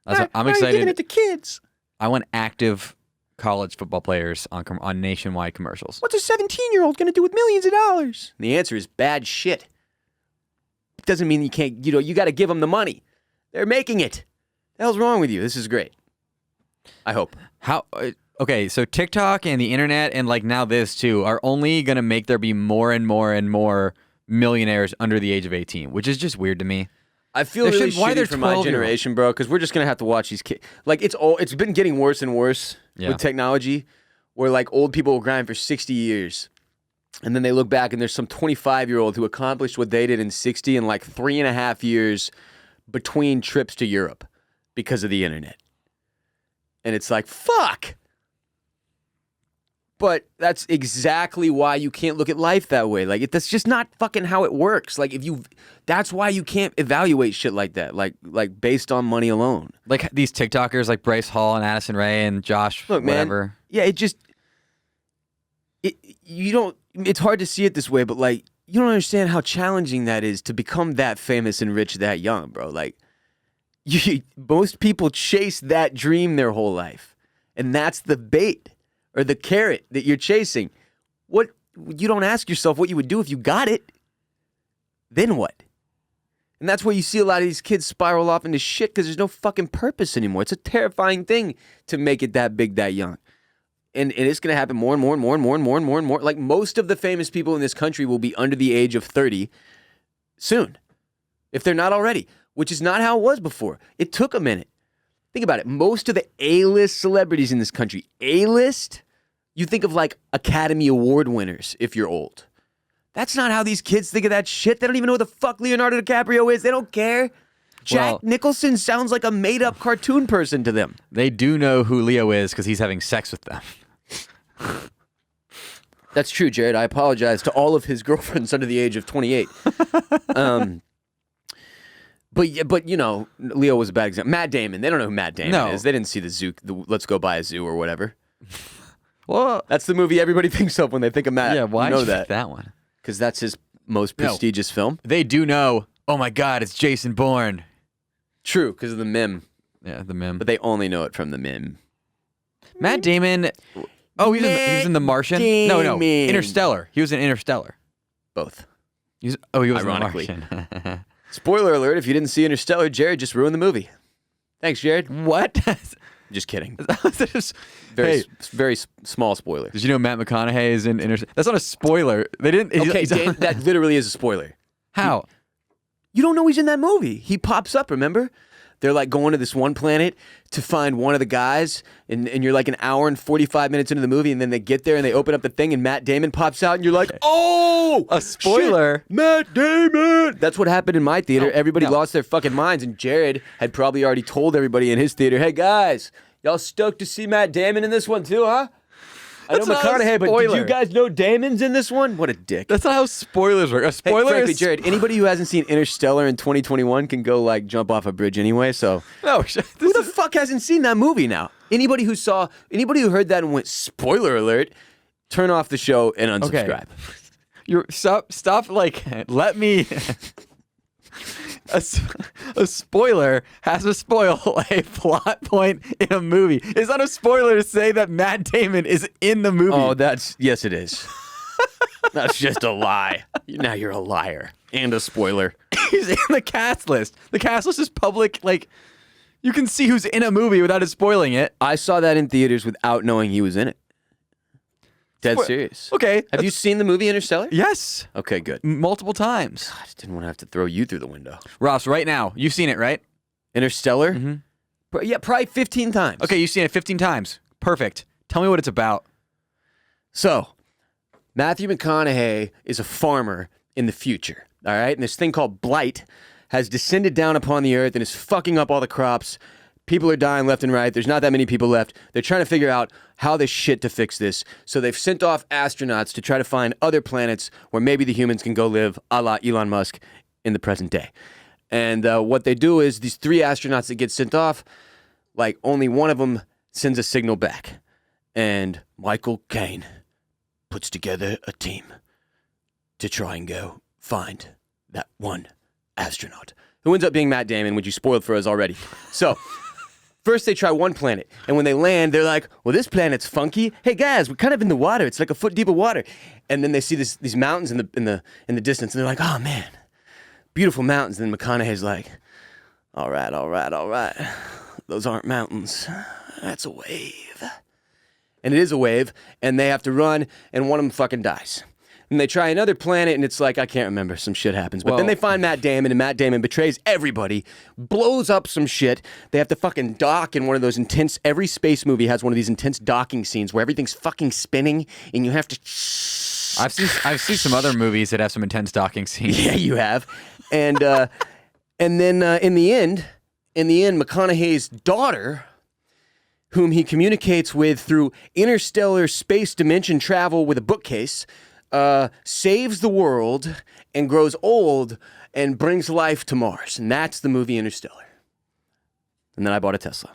I'm excited. Giving it to kids. I want active college football players on nationwide commercials. What's a 17-year-old going to do with millions of dollars? And the answer is bad shit. It doesn't mean you can't, you got to give them the money. They're making it. The hell's wrong with you? This is great. I hope. Okay, so TikTok and the internet and like now this too are only going to make there be more and more and more millionaires under the age of 18, which is just weird to me. I feel really shitty for my generation, bro, because we're just going to have to watch these kids. Like, it's been getting worse and worse with technology, where like old people will grind for 60 years, and then they look back and there's some 25-year-old who accomplished what they did in 60 in like 3.5 years between trips to Europe because of the internet. And it's like, fuck! But that's exactly why you can't look at life that way. Like, that's just not fucking how it works. Like, that's why you can't evaluate shit like that. Like based on money alone. Like these TikTokers, like Bryce Hall and Addison Rae and Josh, whatever. Man, yeah, it's hard to see it this way, but like, you don't understand how challenging that is to become that famous and rich that young, bro. Like, most people chase that dream their whole life, and that's the bait. Or the carrot that you're chasing. You don't ask yourself what you would do if you got it. Then what? And that's where you see a lot of these kids spiral off into shit because there's no fucking purpose anymore. It's a terrifying thing to make it that big that young. And it's going to happen more and more and more and more and more and more and more. Like most of the famous people in this country will be under the age of 30 soon. If they're not already. Which is not how it was before. It took a minute. Think about it. Most of the A-list celebrities in this country, A-list, you think of like Academy Award winners if you're old. That's not how these kids think of that shit. They don't even know who the fuck Leonardo DiCaprio is. They don't care. Jack Nicholson sounds like a made-up cartoon person to them. They do know who Leo is because he's having sex with them. That's true, Jared. I apologize to all of his girlfriends under the age of 28. But Leo was a bad example. Matt Damon. They don't know who Matt Damon is. They didn't see the zoo. Let's Go Buy a Zoo or whatever. Well, that's the movie everybody thinks of when they think of Matt. Yeah, why know did you pick that one? Because that's his most prestigious film. They do know. Oh my God, it's Jason Bourne. True, because of the meme. Yeah, the meme. But they only know it from the meme. Matt Damon. Oh, he was in The Martian. No, Interstellar. He was in Interstellar. Both. He was ironically. in The Martian. Spoiler alert, if you didn't see Interstellar, Jared just ruined the movie. Thanks, Jared. What? Just kidding. Very small spoiler. Did you know Matt McConaughey is in Interstellar? That's not a spoiler. They didn't... Okay, that literally is a spoiler. How? You don't know he's in that movie. He pops up, remember? They're like going to this one planet to find one of the guys, and you're like an hour and 45 minutes into the movie, and then they get there and they open up the thing and Matt Damon pops out, and you're like, oh! A spoiler. Shit, Matt Damon! That's what happened in my theater. Everybody lost their fucking minds, and Jared had probably already told everybody in his theater, hey guys, y'all stoked to see Matt Damon in this one too, huh? I know McConaughey, but did you guys know Damon's in this one? What a dick. That's not how spoilers work. A spoiler frankly, is... Jared, anybody who hasn't seen Interstellar in 2021 can go, like, jump off a bridge anyway, so... No, who the fuck hasn't seen that movie now? Anybody who heard that and went, spoiler alert, turn off the show and unsubscribe. Okay. Stop, like, let me... A spoiler has to spoil a plot point in a movie. It's not a spoiler to say that Matt Damon is in the movie. Oh, yes, it is. That's just a lie. Now you're a liar and a spoiler. He's in the cast list. The cast list is public. Like, you can see who's in a movie without it spoiling it. I saw that in theaters without knowing he was in it. Dead serious. Okay. Have you seen the movie Interstellar? Yes. Okay, good. Multiple times. I just didn't want to have to throw you through the window. Ross, right now, you've seen it, right? Interstellar? Mm-hmm. Yeah, probably 15 times. Okay, you've seen it 15 times. Perfect. Tell me what it's about. So, Matthew McConaughey is a farmer in the future, all right? And this thing called blight has descended down upon the earth and is fucking up all the crops. People are dying left and right. There's not that many people left. They're trying to figure out how this shit to fix this. So they've sent off astronauts to try to find other planets where maybe the humans can go live, a la Elon Musk, in the present day. And what they do is these 3 astronauts that get sent off, like only one of them sends a signal back. And Michael Caine puts together a team to try and go find that one astronaut, who ends up being Matt Damon, which you spoiled for us already. So... First, they try one planet, and when they land, they're like, well, this planet's funky. Hey, guys, we're kind of in the water. It's like a foot deep of water. And then they see these mountains in the distance, and they're like, oh, man, beautiful mountains. And then McConaughey's like, all right. Those aren't mountains. That's a wave. And it is a wave, and they have to run, and one of them fucking dies. And they try another planet, and it's like, I can't remember, some shit happens. But then they find Matt Damon, and Matt Damon betrays everybody, blows up some shit. They have to fucking dock in one of those intense, every space movie has one of these intense docking scenes where everything's fucking spinning, and you have to... I've seen some other movies that have some intense docking scenes. Yeah, you have. And then in the end, McConaughey's daughter, whom he communicates with through interstellar space dimension travel with a bookcase... saves the world and grows old and brings life to Mars. And that's the movie Interstellar. And then I bought a Tesla.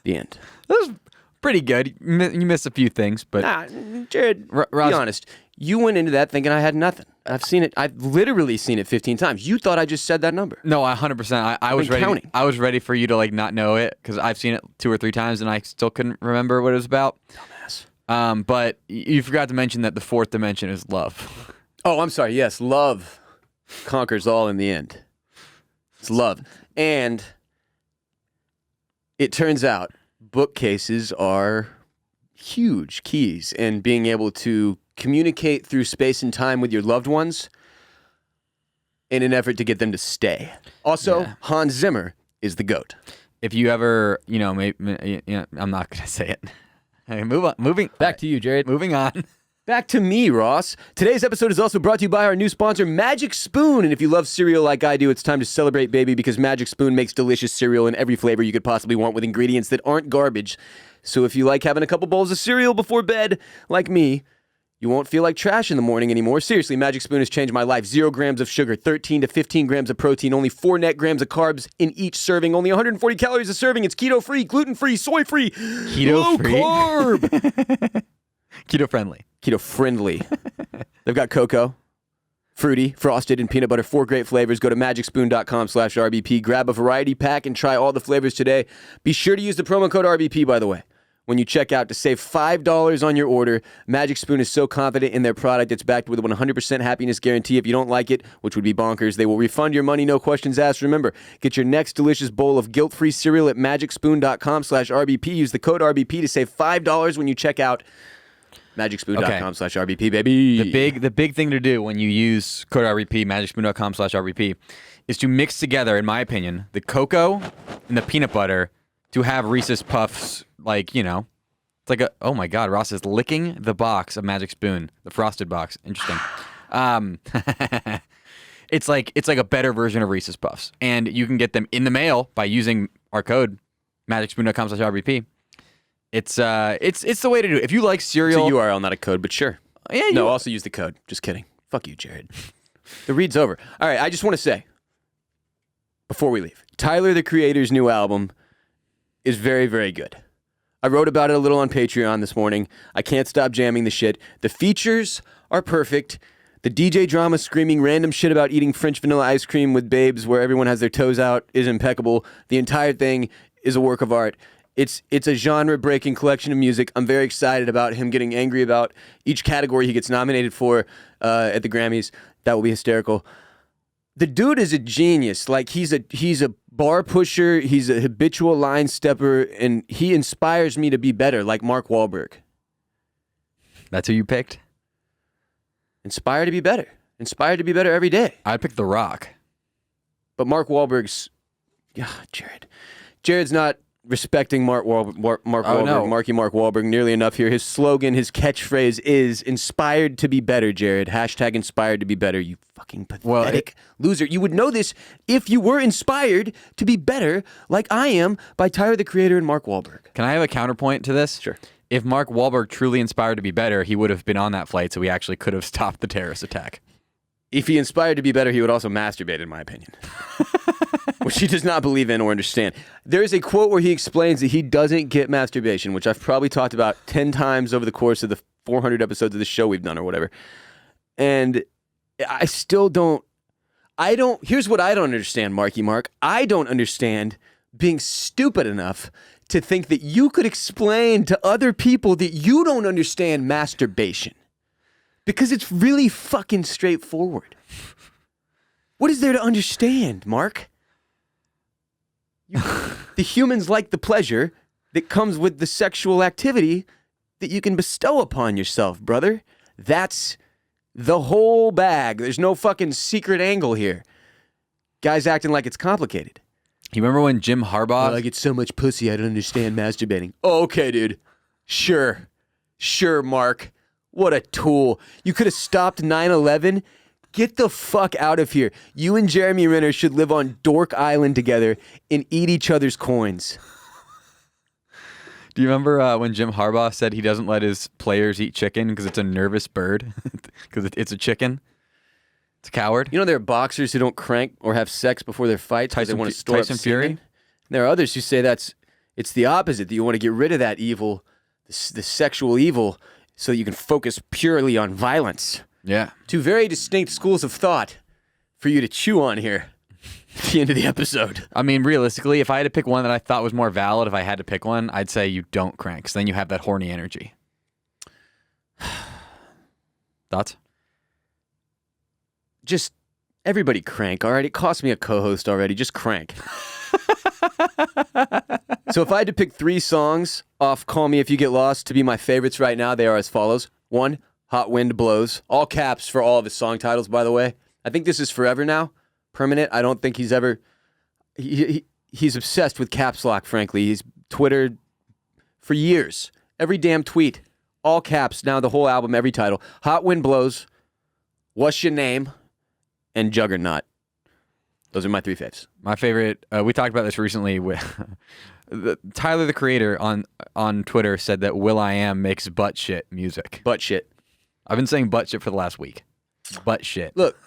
The end. That was pretty good. You missed a few things, but... Nah, Jared, be honest. You went into that thinking I had nothing. I've seen it. I've literally seen it 15 times. You thought I just said that number. No, 100%. I was ready. Counting. I was ready for you to like not know it because I've seen it 2 or 3 times and I still couldn't remember what it was about. Dumbass. But you forgot to mention that the 4th dimension is love. Oh, I'm sorry. Yes, love conquers all in the end. It's love. And it turns out bookcases are huge keys in being able to communicate through space and time with your loved ones in an effort to get them to stay. Also, Hans Zimmer is the GOAT. If you ever, maybe, I'm not going to say it. Hey, moving back to you, Jared. Moving on. Back to me, Ross. Today's episode is also brought to you by our new sponsor, Magic Spoon. And if you love cereal like I do, it's time to celebrate, baby, because Magic Spoon makes delicious cereal in every flavor you could possibly want with ingredients that aren't garbage. So if you like having a couple bowls of cereal before bed, like me, you won't feel like trash in the morning anymore. Seriously, Magic Spoon has changed my life. 0 grams of sugar, 13 to 15 grams of protein, only 4 net grams of carbs in each serving, only 140 calories a serving. It's keto-free, gluten-free, soy-free, keto-free, low carb. Keto-friendly. Keto-friendly. They've got cocoa, fruity, frosted, and peanut butter. 4 great flavors. Go to magicspoon.com/RBP. Grab a variety pack and try all the flavors today. Be sure to use the promo code RBP, by the way, when you check out to save $5 on your order. Magic Spoon is so confident in their product, it's backed with a 100% happiness guarantee. If you don't like it, which would be bonkers, they will refund your money, no questions asked. Remember, get your next delicious bowl of guilt-free cereal at magicspoon.com/RBP. Use the code RBP to save $5 when you check out. Magicspoon.com/RBP, baby. The big thing to do when you use code RBP, magicspoon.com/RBP, is to mix together, in my opinion, the cocoa and the peanut butter to have Reese's Puffs, like, you know, it's like oh my God, Ross is licking the box of Magic Spoon, the frosted box. Interesting. It's like a better version of Reese's Puffs, and you can get them in the mail by using our code magicspoon.com/RBP. It's the way to do it. If you like cereal, It's a URL, not a code, but sure. Yeah, No, also use the code. Just kidding. Fuck you, Jared. The read's over. All right, I just want to say, before we leave, Tyler, the Creator's new album is very, very good. I wrote about it a little on Patreon this morning. I can't stop jamming the shit. The features are perfect. The DJ drama screaming random shit about eating French vanilla ice cream with babes where everyone has their toes out is impeccable. The entire thing is a work of art. It's a genre-breaking collection of music. I'm very excited about him getting angry about each category he gets nominated for at the Grammys. That will be hysterical. The dude is a genius. Like, he's a bar pusher. He's a habitual line stepper, and he inspires me to be better, like Mark Wahlberg. That's who you picked? Inspired to be better. Inspired to be better every day. I picked The Rock. But Mark Wahlberg's... Yeah, Jared's not respecting Mark Wahlberg, no. Mark Wahlberg nearly enough here. His slogan, his catchphrase is inspired to be better, Jared. Hashtag inspired to be better, you fucking pathetic loser. You would know this if you were inspired to be better like I am by Tyler, the Creator, and Mark Wahlberg. Can I have a counterpoint to this? Sure. If Mark Wahlberg truly inspired to be better, he would have been on that flight, so we actually could have stopped the terrorist attack. If he inspired to be better, he would also masturbate, in my opinion. Which he does not believe in or understand. There is a quote where he explains that he doesn't get masturbation, which I've probably talked about 10 times over the course of the 400 episodes of the show we've done or whatever. And I still don't... Here's what I don't understand, Marky Mark. I don't understand being stupid enough to think that you could explain to other people that you don't understand masturbation. Because it's really fucking straightforward. What is there to understand, Mark? The humans like the pleasure that comes with the sexual activity that you can bestow upon yourself, brother. That's the whole bag. There's no fucking secret angle here. Guys acting like it's complicated. You remember when Jim Harbaugh... I get so much pussy, I don't understand masturbating. Oh, okay, dude. Sure, Mark. What a tool. You could have stopped 9/11. Get the fuck out of here. You and Jeremy Renner should live on Dork Island together and eat each other's coins. Do you remember when Jim Harbaugh said he doesn't let his players eat chicken because it's a nervous bird? Because it's a chicken? It's a coward? You know there are boxers who don't crank or have sex before their fights because they want to store up Fury? semen? There are others who say it's the opposite, that you want to get rid of that evil, the sexual evil, so that you can focus purely on violence. Yeah. Two very distinct schools of thought for you to chew on here at the end of the episode. I mean, realistically, if I had to pick one that I thought was more valid, if I had to pick one, I'd say you don't crank, because then you have that horny energy. Thoughts? Just everybody crank, all right? It cost me a co-host already. Just crank. So if I had to pick 3 songs off Call Me If You Get Lost to be my favorites right now, they are as follows. 1, Hot Wind Blows. All caps for all of his song titles, by the way. I think this is forever now. Permanent. I don't think he's ever... He's obsessed with caps lock, frankly. He's Twittered for years. Every damn tweet. All caps. Now the whole album, every title. Hot Wind Blows. What's Your Name? And Juggernaut. Those are my 3 faves. My favorite, we talked about this recently with Tyler, the Creator, on Twitter said that will.i.am makes butt shit music. Butt shit. I've been saying butt shit for the last week. Butt shit. Look,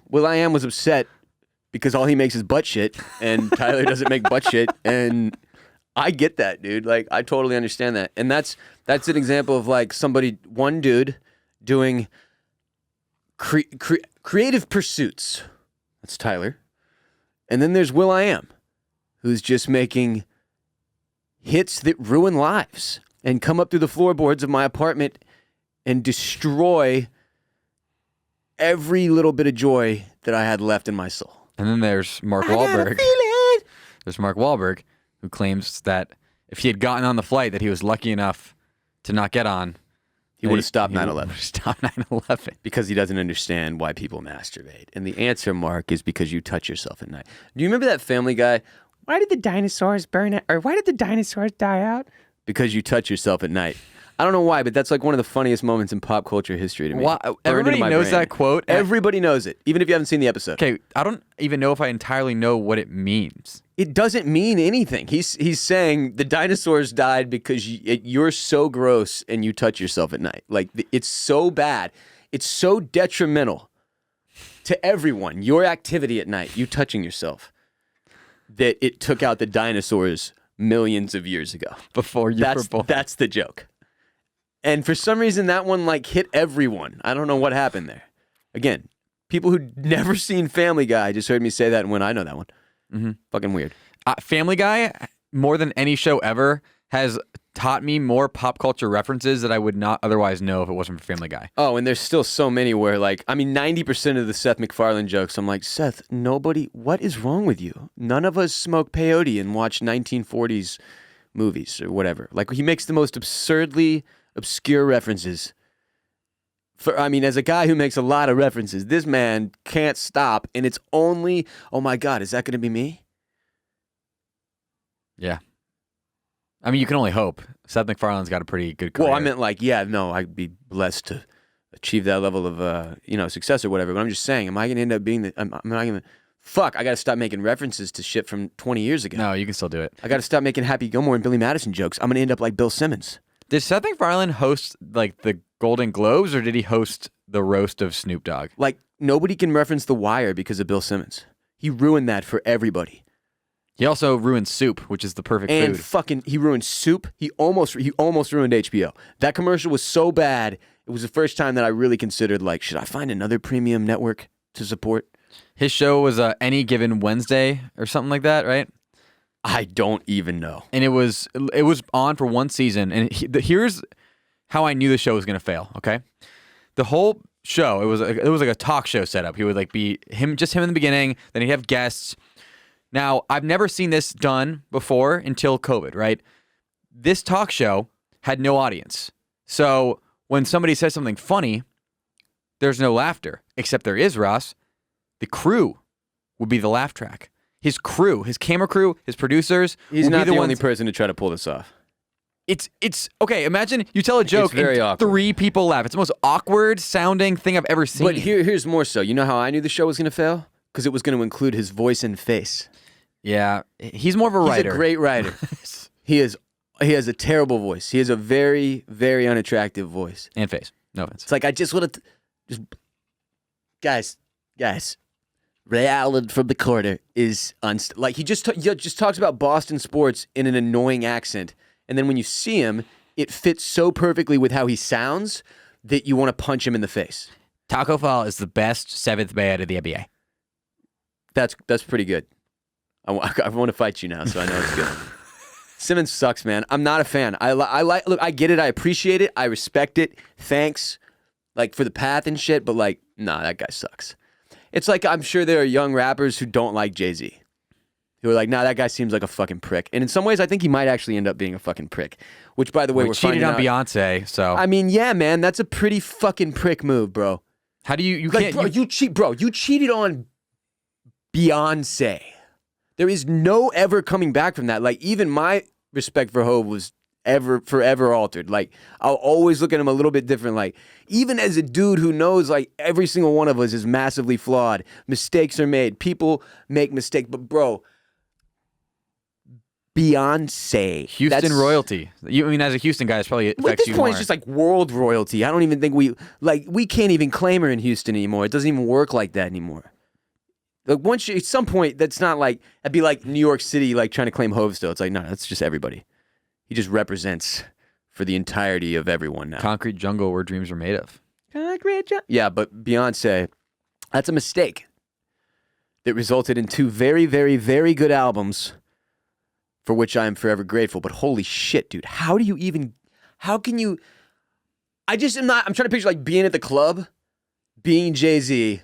will.i.am was upset because all he makes is butt shit, and Tyler doesn't make butt shit, and I get that, dude. Like, I totally understand that. And that's an example of, like, one dude doing creative pursuits. That's Tyler. And then there's will.i.am, who's just making hits that ruin lives and come up through the floorboards of my apartment and destroy every little bit of joy that I had left in my soul. And then there's Mark Wahlberg. There's Mark Wahlberg, who claims that if he had gotten on the flight, that he was lucky enough to not get on. He would have stopped 9/11. Stop 9/11. Because he doesn't understand why people masturbate. And the answer, Mark, is because you touch yourself at night. Do you remember that Family Guy? Why did the dinosaurs burn out? Or why did the dinosaurs die out? Because you touch yourself at night. I don't know why, but that's like one of the funniest moments in pop culture history to me. Everybody knows that quote. Everybody knows it, even if you haven't seen the episode. Okay, I don't even know if I entirely know what it means. It doesn't mean anything. He's saying the dinosaurs died because you're so gross and you touch yourself at night. Like, it's so bad. It's so detrimental to everyone. Your activity at night, you touching yourself, that it took out the dinosaurs millions of years ago. Before you were born. That's the joke. And for some reason, that one like hit everyone. I don't know what happened there. Again, people who'd never seen Family Guy just heard me say that, and when I know that one. Mm-hmm. Fucking weird. Family Guy, more than any show ever, has taught me more pop culture references that I would not otherwise know if it wasn't for Family Guy. Oh, and there's still so many where, like, I mean, 90% of the Seth MacFarlane jokes, I'm like, Seth, what is wrong with you? None of us smoke peyote and watch 1940s movies or whatever. Like, he makes the most absurdly obscure references. As a guy who makes a lot of references, this man can't stop, and it's only, oh my God, is that going to be me? Yeah. I mean, you can only hope. Seth MacFarlane's got a pretty good career. Well, I meant like, yeah, no, I'd be blessed to achieve that level of, success or whatever. But I'm just saying, am I going to end up being I got to stop making references to shit from 20 years ago. No, you can still do it. I got to stop making Happy Gilmore and Billy Madison jokes. I'm going to end up like Bill Simmons. Did Seth MacFarlane host like the Golden Globes, or did he host the roast of Snoop Dogg? Like, nobody can reference The Wire because of Bill Simmons. He ruined that for everybody. He also ruined Soup, which is the perfect food. And he ruined Soup. He almost ruined HBO. That commercial was so bad. It was the first time that I really considered, like, should I find another premium network to support? His show was Any Given Wednesday or something like that, right? I don't even know. And it was on for one season. And here's how I knew the show was going to fail, okay? The whole show, it was like a talk show setup. He would like be him in the beginning, then he'd have guests. Now, I've never seen this done before until COVID, right? This talk show had no audience. So when somebody says something funny, there's no laughter, except there is, Ross. The crew would be the laugh track. His crew, his camera crew, his producers. He's not the only person to try to pull this off. It's okay. Imagine you tell a joke very and awkward. 3 people laugh. It's the most awkward sounding thing I've ever seen. But here's more so. You know how I knew the show was going to fail? Because it was going to include his voice and face. Yeah, he's more of a writer. He's a great writer. He has a terrible voice. He has a very, very unattractive voice. And face. No offense. It's like, I just want to... Guys. Ray Allen from the corner is... he just talks about Boston sports in an annoying accent. And then when you see him, it fits so perfectly with how he sounds that you want to punch him in the face. Taco Fall is the best 7th man in the NBA. That's pretty good. I want to fight you now, so I know it's good. Simmons sucks, man. I'm not a fan. Look, I get it. I appreciate it. I respect it. Thanks, like, for the path and shit. But like, nah, that guy sucks. It's like, I'm sure there are young rappers who don't like Jay-Z, who are like, nah, that guy seems like a fucking prick. And in some ways, I think he might actually end up being a fucking prick. Which, by the way, we're cheated finding on out. Beyonce. So I mean, yeah, man, that's a pretty fucking prick move, bro. How do you like, can't? You cheated on Beyonce. There is no ever coming back from that. Like, even my respect for Hov was forever altered. Like, I'll always look at him a little bit different. Like, even as a dude who knows, like, every single one of us is massively flawed. Mistakes are made. People make mistakes. But, bro, Beyonce. Houston royalty. As a Houston guy, it's probably affects you more. At this point, it's just like world royalty. I don't even think we can't even claim her in Houston anymore. It doesn't even work like that anymore. Like, at some point, that's not like, that'd be like New York City, like, trying to claim Hov still. It's like, no, that's just everybody. He just represents for the entirety of everyone now. Concrete jungle where dreams are made of. Yeah, but Beyonce, that's a mistake that resulted in 2 very, very, very good albums, for which I am forever grateful. But holy shit, dude, how can you, I'm trying to picture, like, being at the club, being Jay-Z,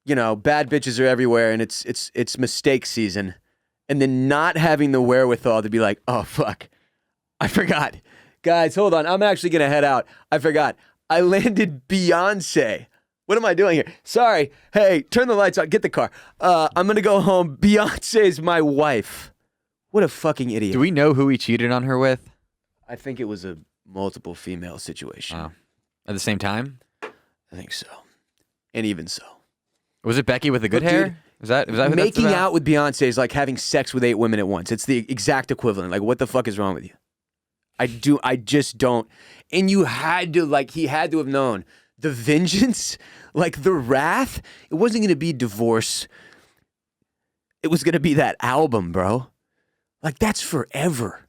you know, bad bitches are everywhere, and it's mistake season, and then not having the wherewithal to be like, oh fuck, I forgot Guys, hold on. I'm actually going to head out. I forgot. I landed Beyonce. What am I doing here? Sorry. Hey, turn the lights on. Get the car. I'm going to go home. Beyonce's my wife. What a fucking idiot. Do we know who he cheated on her with? I think it was a multiple female situation. Oh. At the same time? I think so. And even so. Was it Becky with the good Look, hair? dude, Was that who that's making about? out with Beyonce is like having sex with 8 women at once. It's the exact equivalent. Like, what the fuck is wrong with you? I just don't. And you had to, like, he had to have known the vengeance, like the wrath. It wasn't going to be divorce. It was going to be that album, bro. Like, that's forever.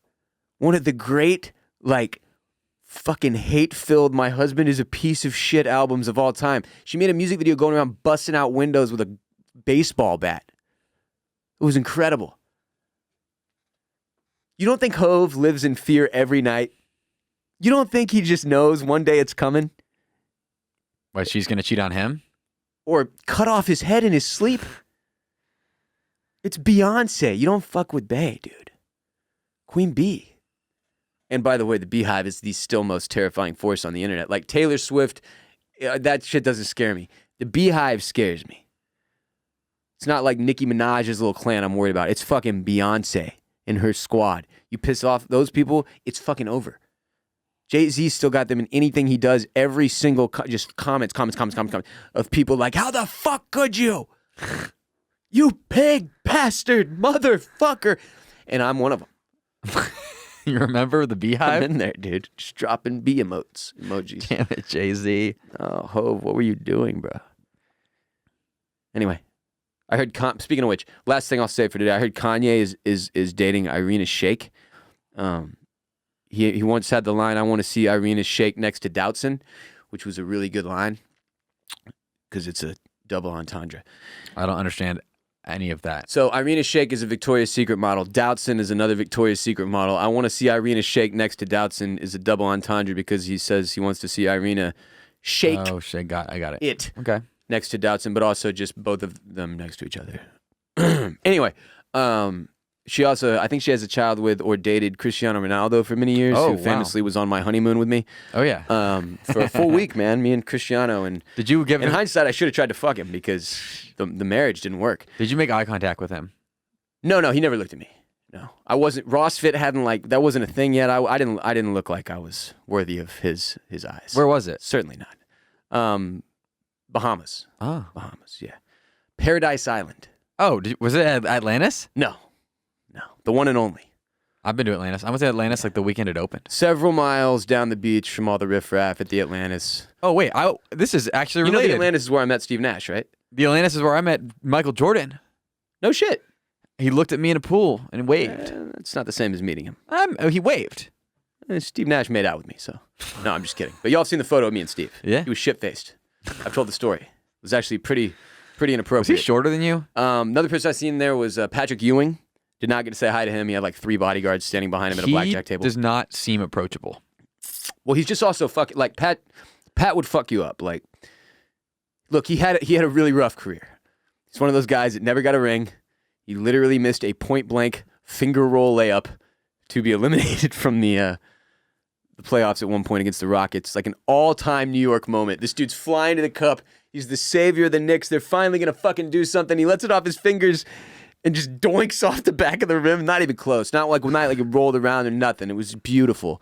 One of the great, like, fucking hate-filled My Husband is a Piece of Shit albums of all time. She made a music video going around busting out windows with a baseball bat. It was incredible. You don't think Hove lives in fear every night? You don't think he just knows one day it's coming? What, she's going to cheat on him? Or cut off his head in his sleep? It's Beyonce. You don't fuck with Bey, dude. Queen Bee. And by the way, the Beehive is the still most terrifying force on the internet. Like Taylor Swift, that shit doesn't scare me. The Beehive scares me. It's not like Nicki Minaj's little clan I'm worried about. It's fucking Beyonce and her squad. You piss off those people, it's fucking over. Jay-Z still got them in anything he does. Every single just comments of people like, how the fuck could you? You pig bastard motherfucker. And I'm one of them. You remember the Beehive? I'm in there, dude. Just dropping bee emojis. Damn it, Jay-Z. Oh, Hove, what were you doing, bro? Anyway, I heard, speaking of which, last thing I'll say for today, I heard Kanye is dating Irina Shayk. He once had the line, I want to see Irina Shayk next to Doutzen, which was a really good line because it's a double entendre. I don't understand any of that. So Irina Shayk is a Victoria's Secret model. Doutzen is another Victoria's Secret model. I want to see Irina Shayk next to Doutzen is a double entendre because he says he wants to see Irina shake Oh, shit, I got it. it Okay. next to Doutzen, but also just both of them next to each other. Anyway, she also, I think she has a child with or dated Cristiano Ronaldo for many years, who famously was on my honeymoon with me. Oh, yeah. For a full week, man, me and Cristiano. And Did you give in him, hindsight, I should have tried to fuck him because the marriage didn't work. Did you make eye contact with him? No, he never looked at me. No, I wasn't. Rossfit hadn't that wasn't a thing yet. I didn't look like I was worthy of his eyes. Where was it? Certainly not. Bahamas. Oh. Bahamas, yeah. Paradise Island. Oh, was it at Atlantis? No, the one and only. I've been to Atlantis. I went to Atlantis like the weekend it opened. Several miles down the beach from all the riffraff at the Atlantis. Oh, wait. This is actually You know related. the Atlantis is where I met Steve Nash, right? The Atlantis is where I met Michael Jordan. No shit. He looked at me in a pool and waved. It's not the same as meeting him. He waved. Steve Nash made out with me, so. No, I'm just kidding. But y'all have seen the photo of me and Steve. Yeah? He was shit-faced. I've told the story. It was actually pretty inappropriate. Was he shorter than you? Another person I seen there was Patrick Ewing. Did not get to say hi to him. He had like 3 bodyguards standing behind him at a blackjack table. He does not seem approachable. Well, he's just also fucking like Pat would fuck you up. Like, look, he had a really rough career. He's one of those guys that never got a ring. He literally missed a point blank finger roll layup to be eliminated from the playoffs at one point against the Rockets. Like an all-time New York moment. This dude's flying to the cup. He's the savior of the Knicks. They're finally gonna fucking do something. He lets it off his fingers and just doinks off the back of the rim. Not even close. Not like it rolled around or nothing. It was beautiful.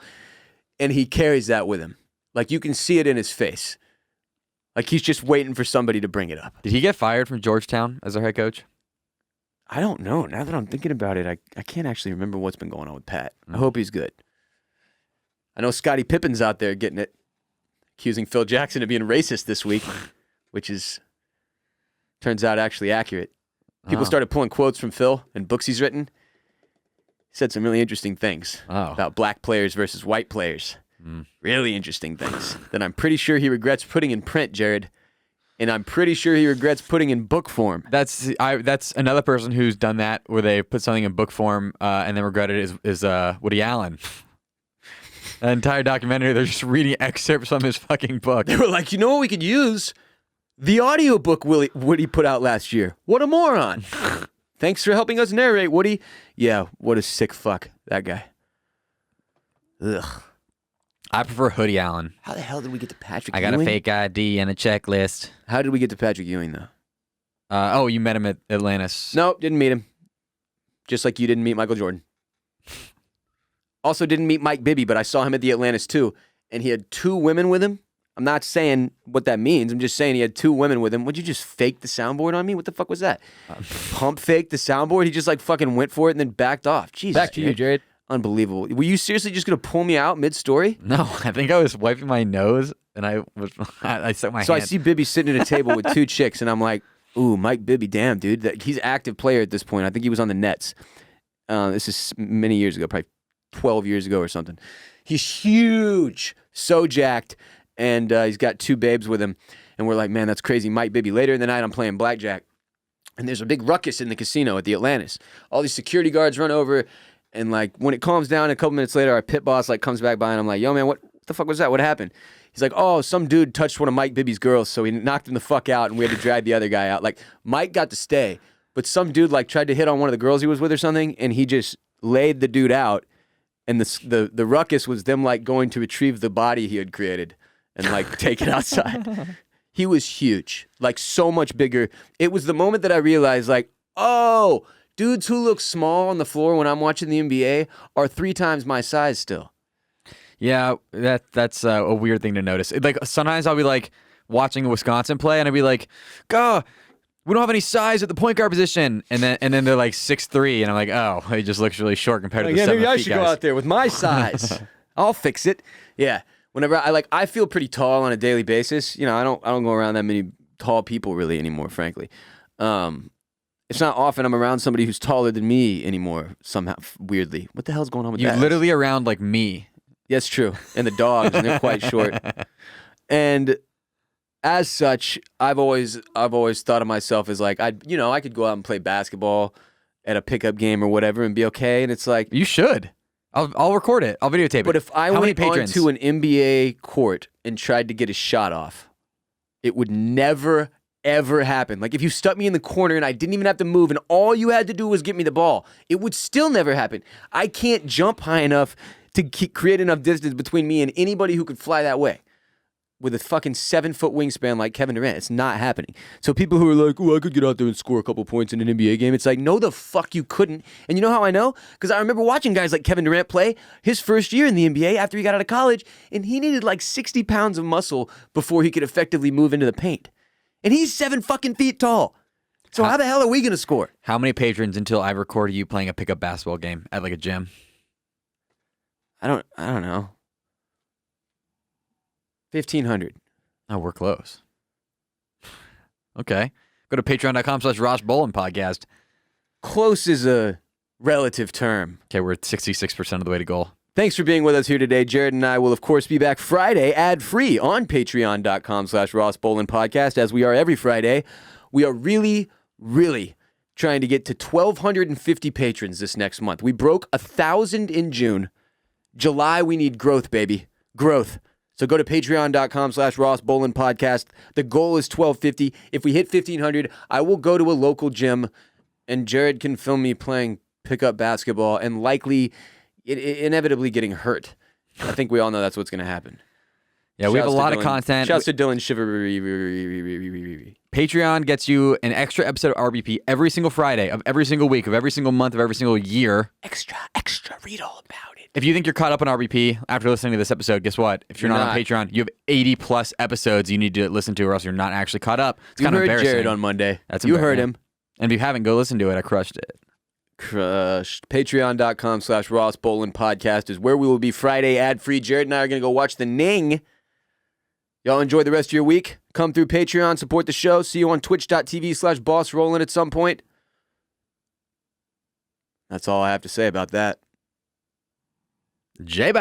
And he carries that with him. Like you can see it in his face. Like he's just waiting for somebody to bring it up. Did he get fired from Georgetown as their head coach? I don't know. Now that I'm thinking about it, I can't actually remember what's been going on with Pat. I hope he's good. I know Scottie Pippen's out there getting it, accusing Phil Jackson of being racist this week, which turns out actually accurate. People started pulling quotes from Phil and books he's written. He said some really interesting things about black players versus white players. Really interesting things that I'm pretty sure he regrets putting in print, Jared. And I'm pretty sure he regrets putting in book form. That's another person who's done that, where they put something in book form and then regret it is Woody Allen. That entire documentary, they're just reading excerpts from his fucking book. They were like, you know what we could use? The audiobook Woody put out last year. What a moron. Thanks for helping us narrate, Woody. Yeah, what a sick fuck, that guy. Ugh. I prefer Hoodie Allen. How the hell did we get to Patrick I got Ewing? a fake ID and a checklist. How did we get to Patrick Ewing, though? Oh, you met him at Atlantis. Nope, didn't meet him. Just like you didn't meet Michael Jordan. Also didn't meet Mike Bibby, but I saw him at the Atlantis too, and he had 2 women with him. I'm not saying what that means. I'm just saying he had 2 women with him. Would you just fake the soundboard on me? What the fuck was that? Pump fake the soundboard? He just like fucking went for it and then backed off. Jesus. Back to you, Jared. Unbelievable. Were you seriously just going to pull me out mid-story? No, I think I was wiping my nose and I stuck my So hand. I see Bibby sitting at a table with 2 chicks, and I'm like, ooh, Mike Bibby, damn, dude. He's an active player at this point. I think he was on the Nets. This is many years ago, probably 12 years ago or something. He's huge, so jacked, and he's got 2 babes with him. And we're like, man, that's crazy. Mike Bibby. Later in the night, I'm playing blackjack, and there's a big ruckus in the casino at the Atlantis. All these security guards run over, and like when it calms down, a couple minutes later, our pit boss like comes back by, and I'm like, yo, man, what the fuck was that? What happened? He's like, oh, some dude touched one of Mike Bibby's girls, so he knocked him the fuck out, and we had to drag the other guy out. Like, Mike got to stay, but some dude like tried to hit on one of the girls he was with or something, and he just laid the dude out. And the ruckus was them like going to retrieve the body he had created and like take it outside. He was huge, like so much bigger. It was the moment that I realized, like, oh, dudes who look small on the floor when I'm watching the NBA are 3 times my size still. Yeah, that's a weird thing to notice. Like sometimes I'll be like watching Wisconsin play, and I'll be like, "God, we don't have any size at the point guard position," and then they're like 6'3", and I'm like, "Oh, he just looks really short compared to the 7 maybe I feet should guys." go out there with my size. I'll fix it. Yeah. Whenever I feel pretty tall on a daily basis. You know, I don't go around that many tall people really anymore. Frankly, it's not often I'm around somebody who's taller than me anymore. Somehow, weirdly, what the hell's going on with You're that? literally around like me. That's true. And the dogs, and they're quite short. And as such, I've always thought of myself as like I could go out and play basketball at a pickup game or whatever and be okay. And it's like, You should. I'll record it. I'll videotape it. but if I How many went patrons? onto an NBA court and tried to get a shot off, it would never ever happen. Like if you stuck me in the corner and I didn't even have to move and all you had to do was get me the ball, it would still never happen. I can't jump high enough to create enough distance between me and anybody who could fly that way with a fucking 7-foot wingspan like Kevin Durant. It's not happening. So people who are like, oh, I could get out there and score a couple points in an NBA game. It's like, no, the fuck you couldn't. And you know how I know? Because I remember watching guys like Kevin Durant play his first year in the NBA after he got out of college, and he needed like 60 pounds of muscle before he could effectively move into the paint. And he's 7 fucking feet tall. So how the hell are we going to score? How many patrons until I recorded you playing a pickup basketball game at like a gym? I don't know. 1,500. Oh, we're close. Okay. Go to patreon.com/Ross Bolen podcast. Close is a relative term. Okay, we're at 66% of the way to goal. Thanks for being with us here today. Jared and I will, of course, be back Friday ad-free on patreon.com/Ross Bolen podcast, as we are every Friday. We are really, really trying to get to 1,250 patrons this next month. We broke 1,000 in June. July, we need growth, baby. Growth. So go to patreon.com/Ross Bolen podcast. The goal is 1,250. If we hit 1,500, I will go to a local gym, and Jared can film me playing pickup basketball and likely inevitably getting hurt. I think we all know that's what's going to happen. Yeah, we have a Shouts to lot of Dylan- content. Shouts to Dylan Shiver. Patreon gets you an extra episode of RBP every single Friday of every single week of every single month of every single year. Extra. Read all about it. If you think you're caught up on RBP after listening to this episode, guess what? If you're not on Patreon, you have 80 plus episodes you need to listen to, or else you're not actually caught up. It's kind of embarrassing. You heard Jared on Monday. That's you heard embarrassing. him. And if you haven't, go listen to it. I crushed it. Crushed. Patreon.com/Ross Bolen podcast is where we will be Friday ad-free. Jared and I are going to go watch the Ning. Y'all enjoy the rest of your week. Come through Patreon, support the show. See you on twitch.tv/BossRollin at some point. That's all I have to say about that. J-Ba.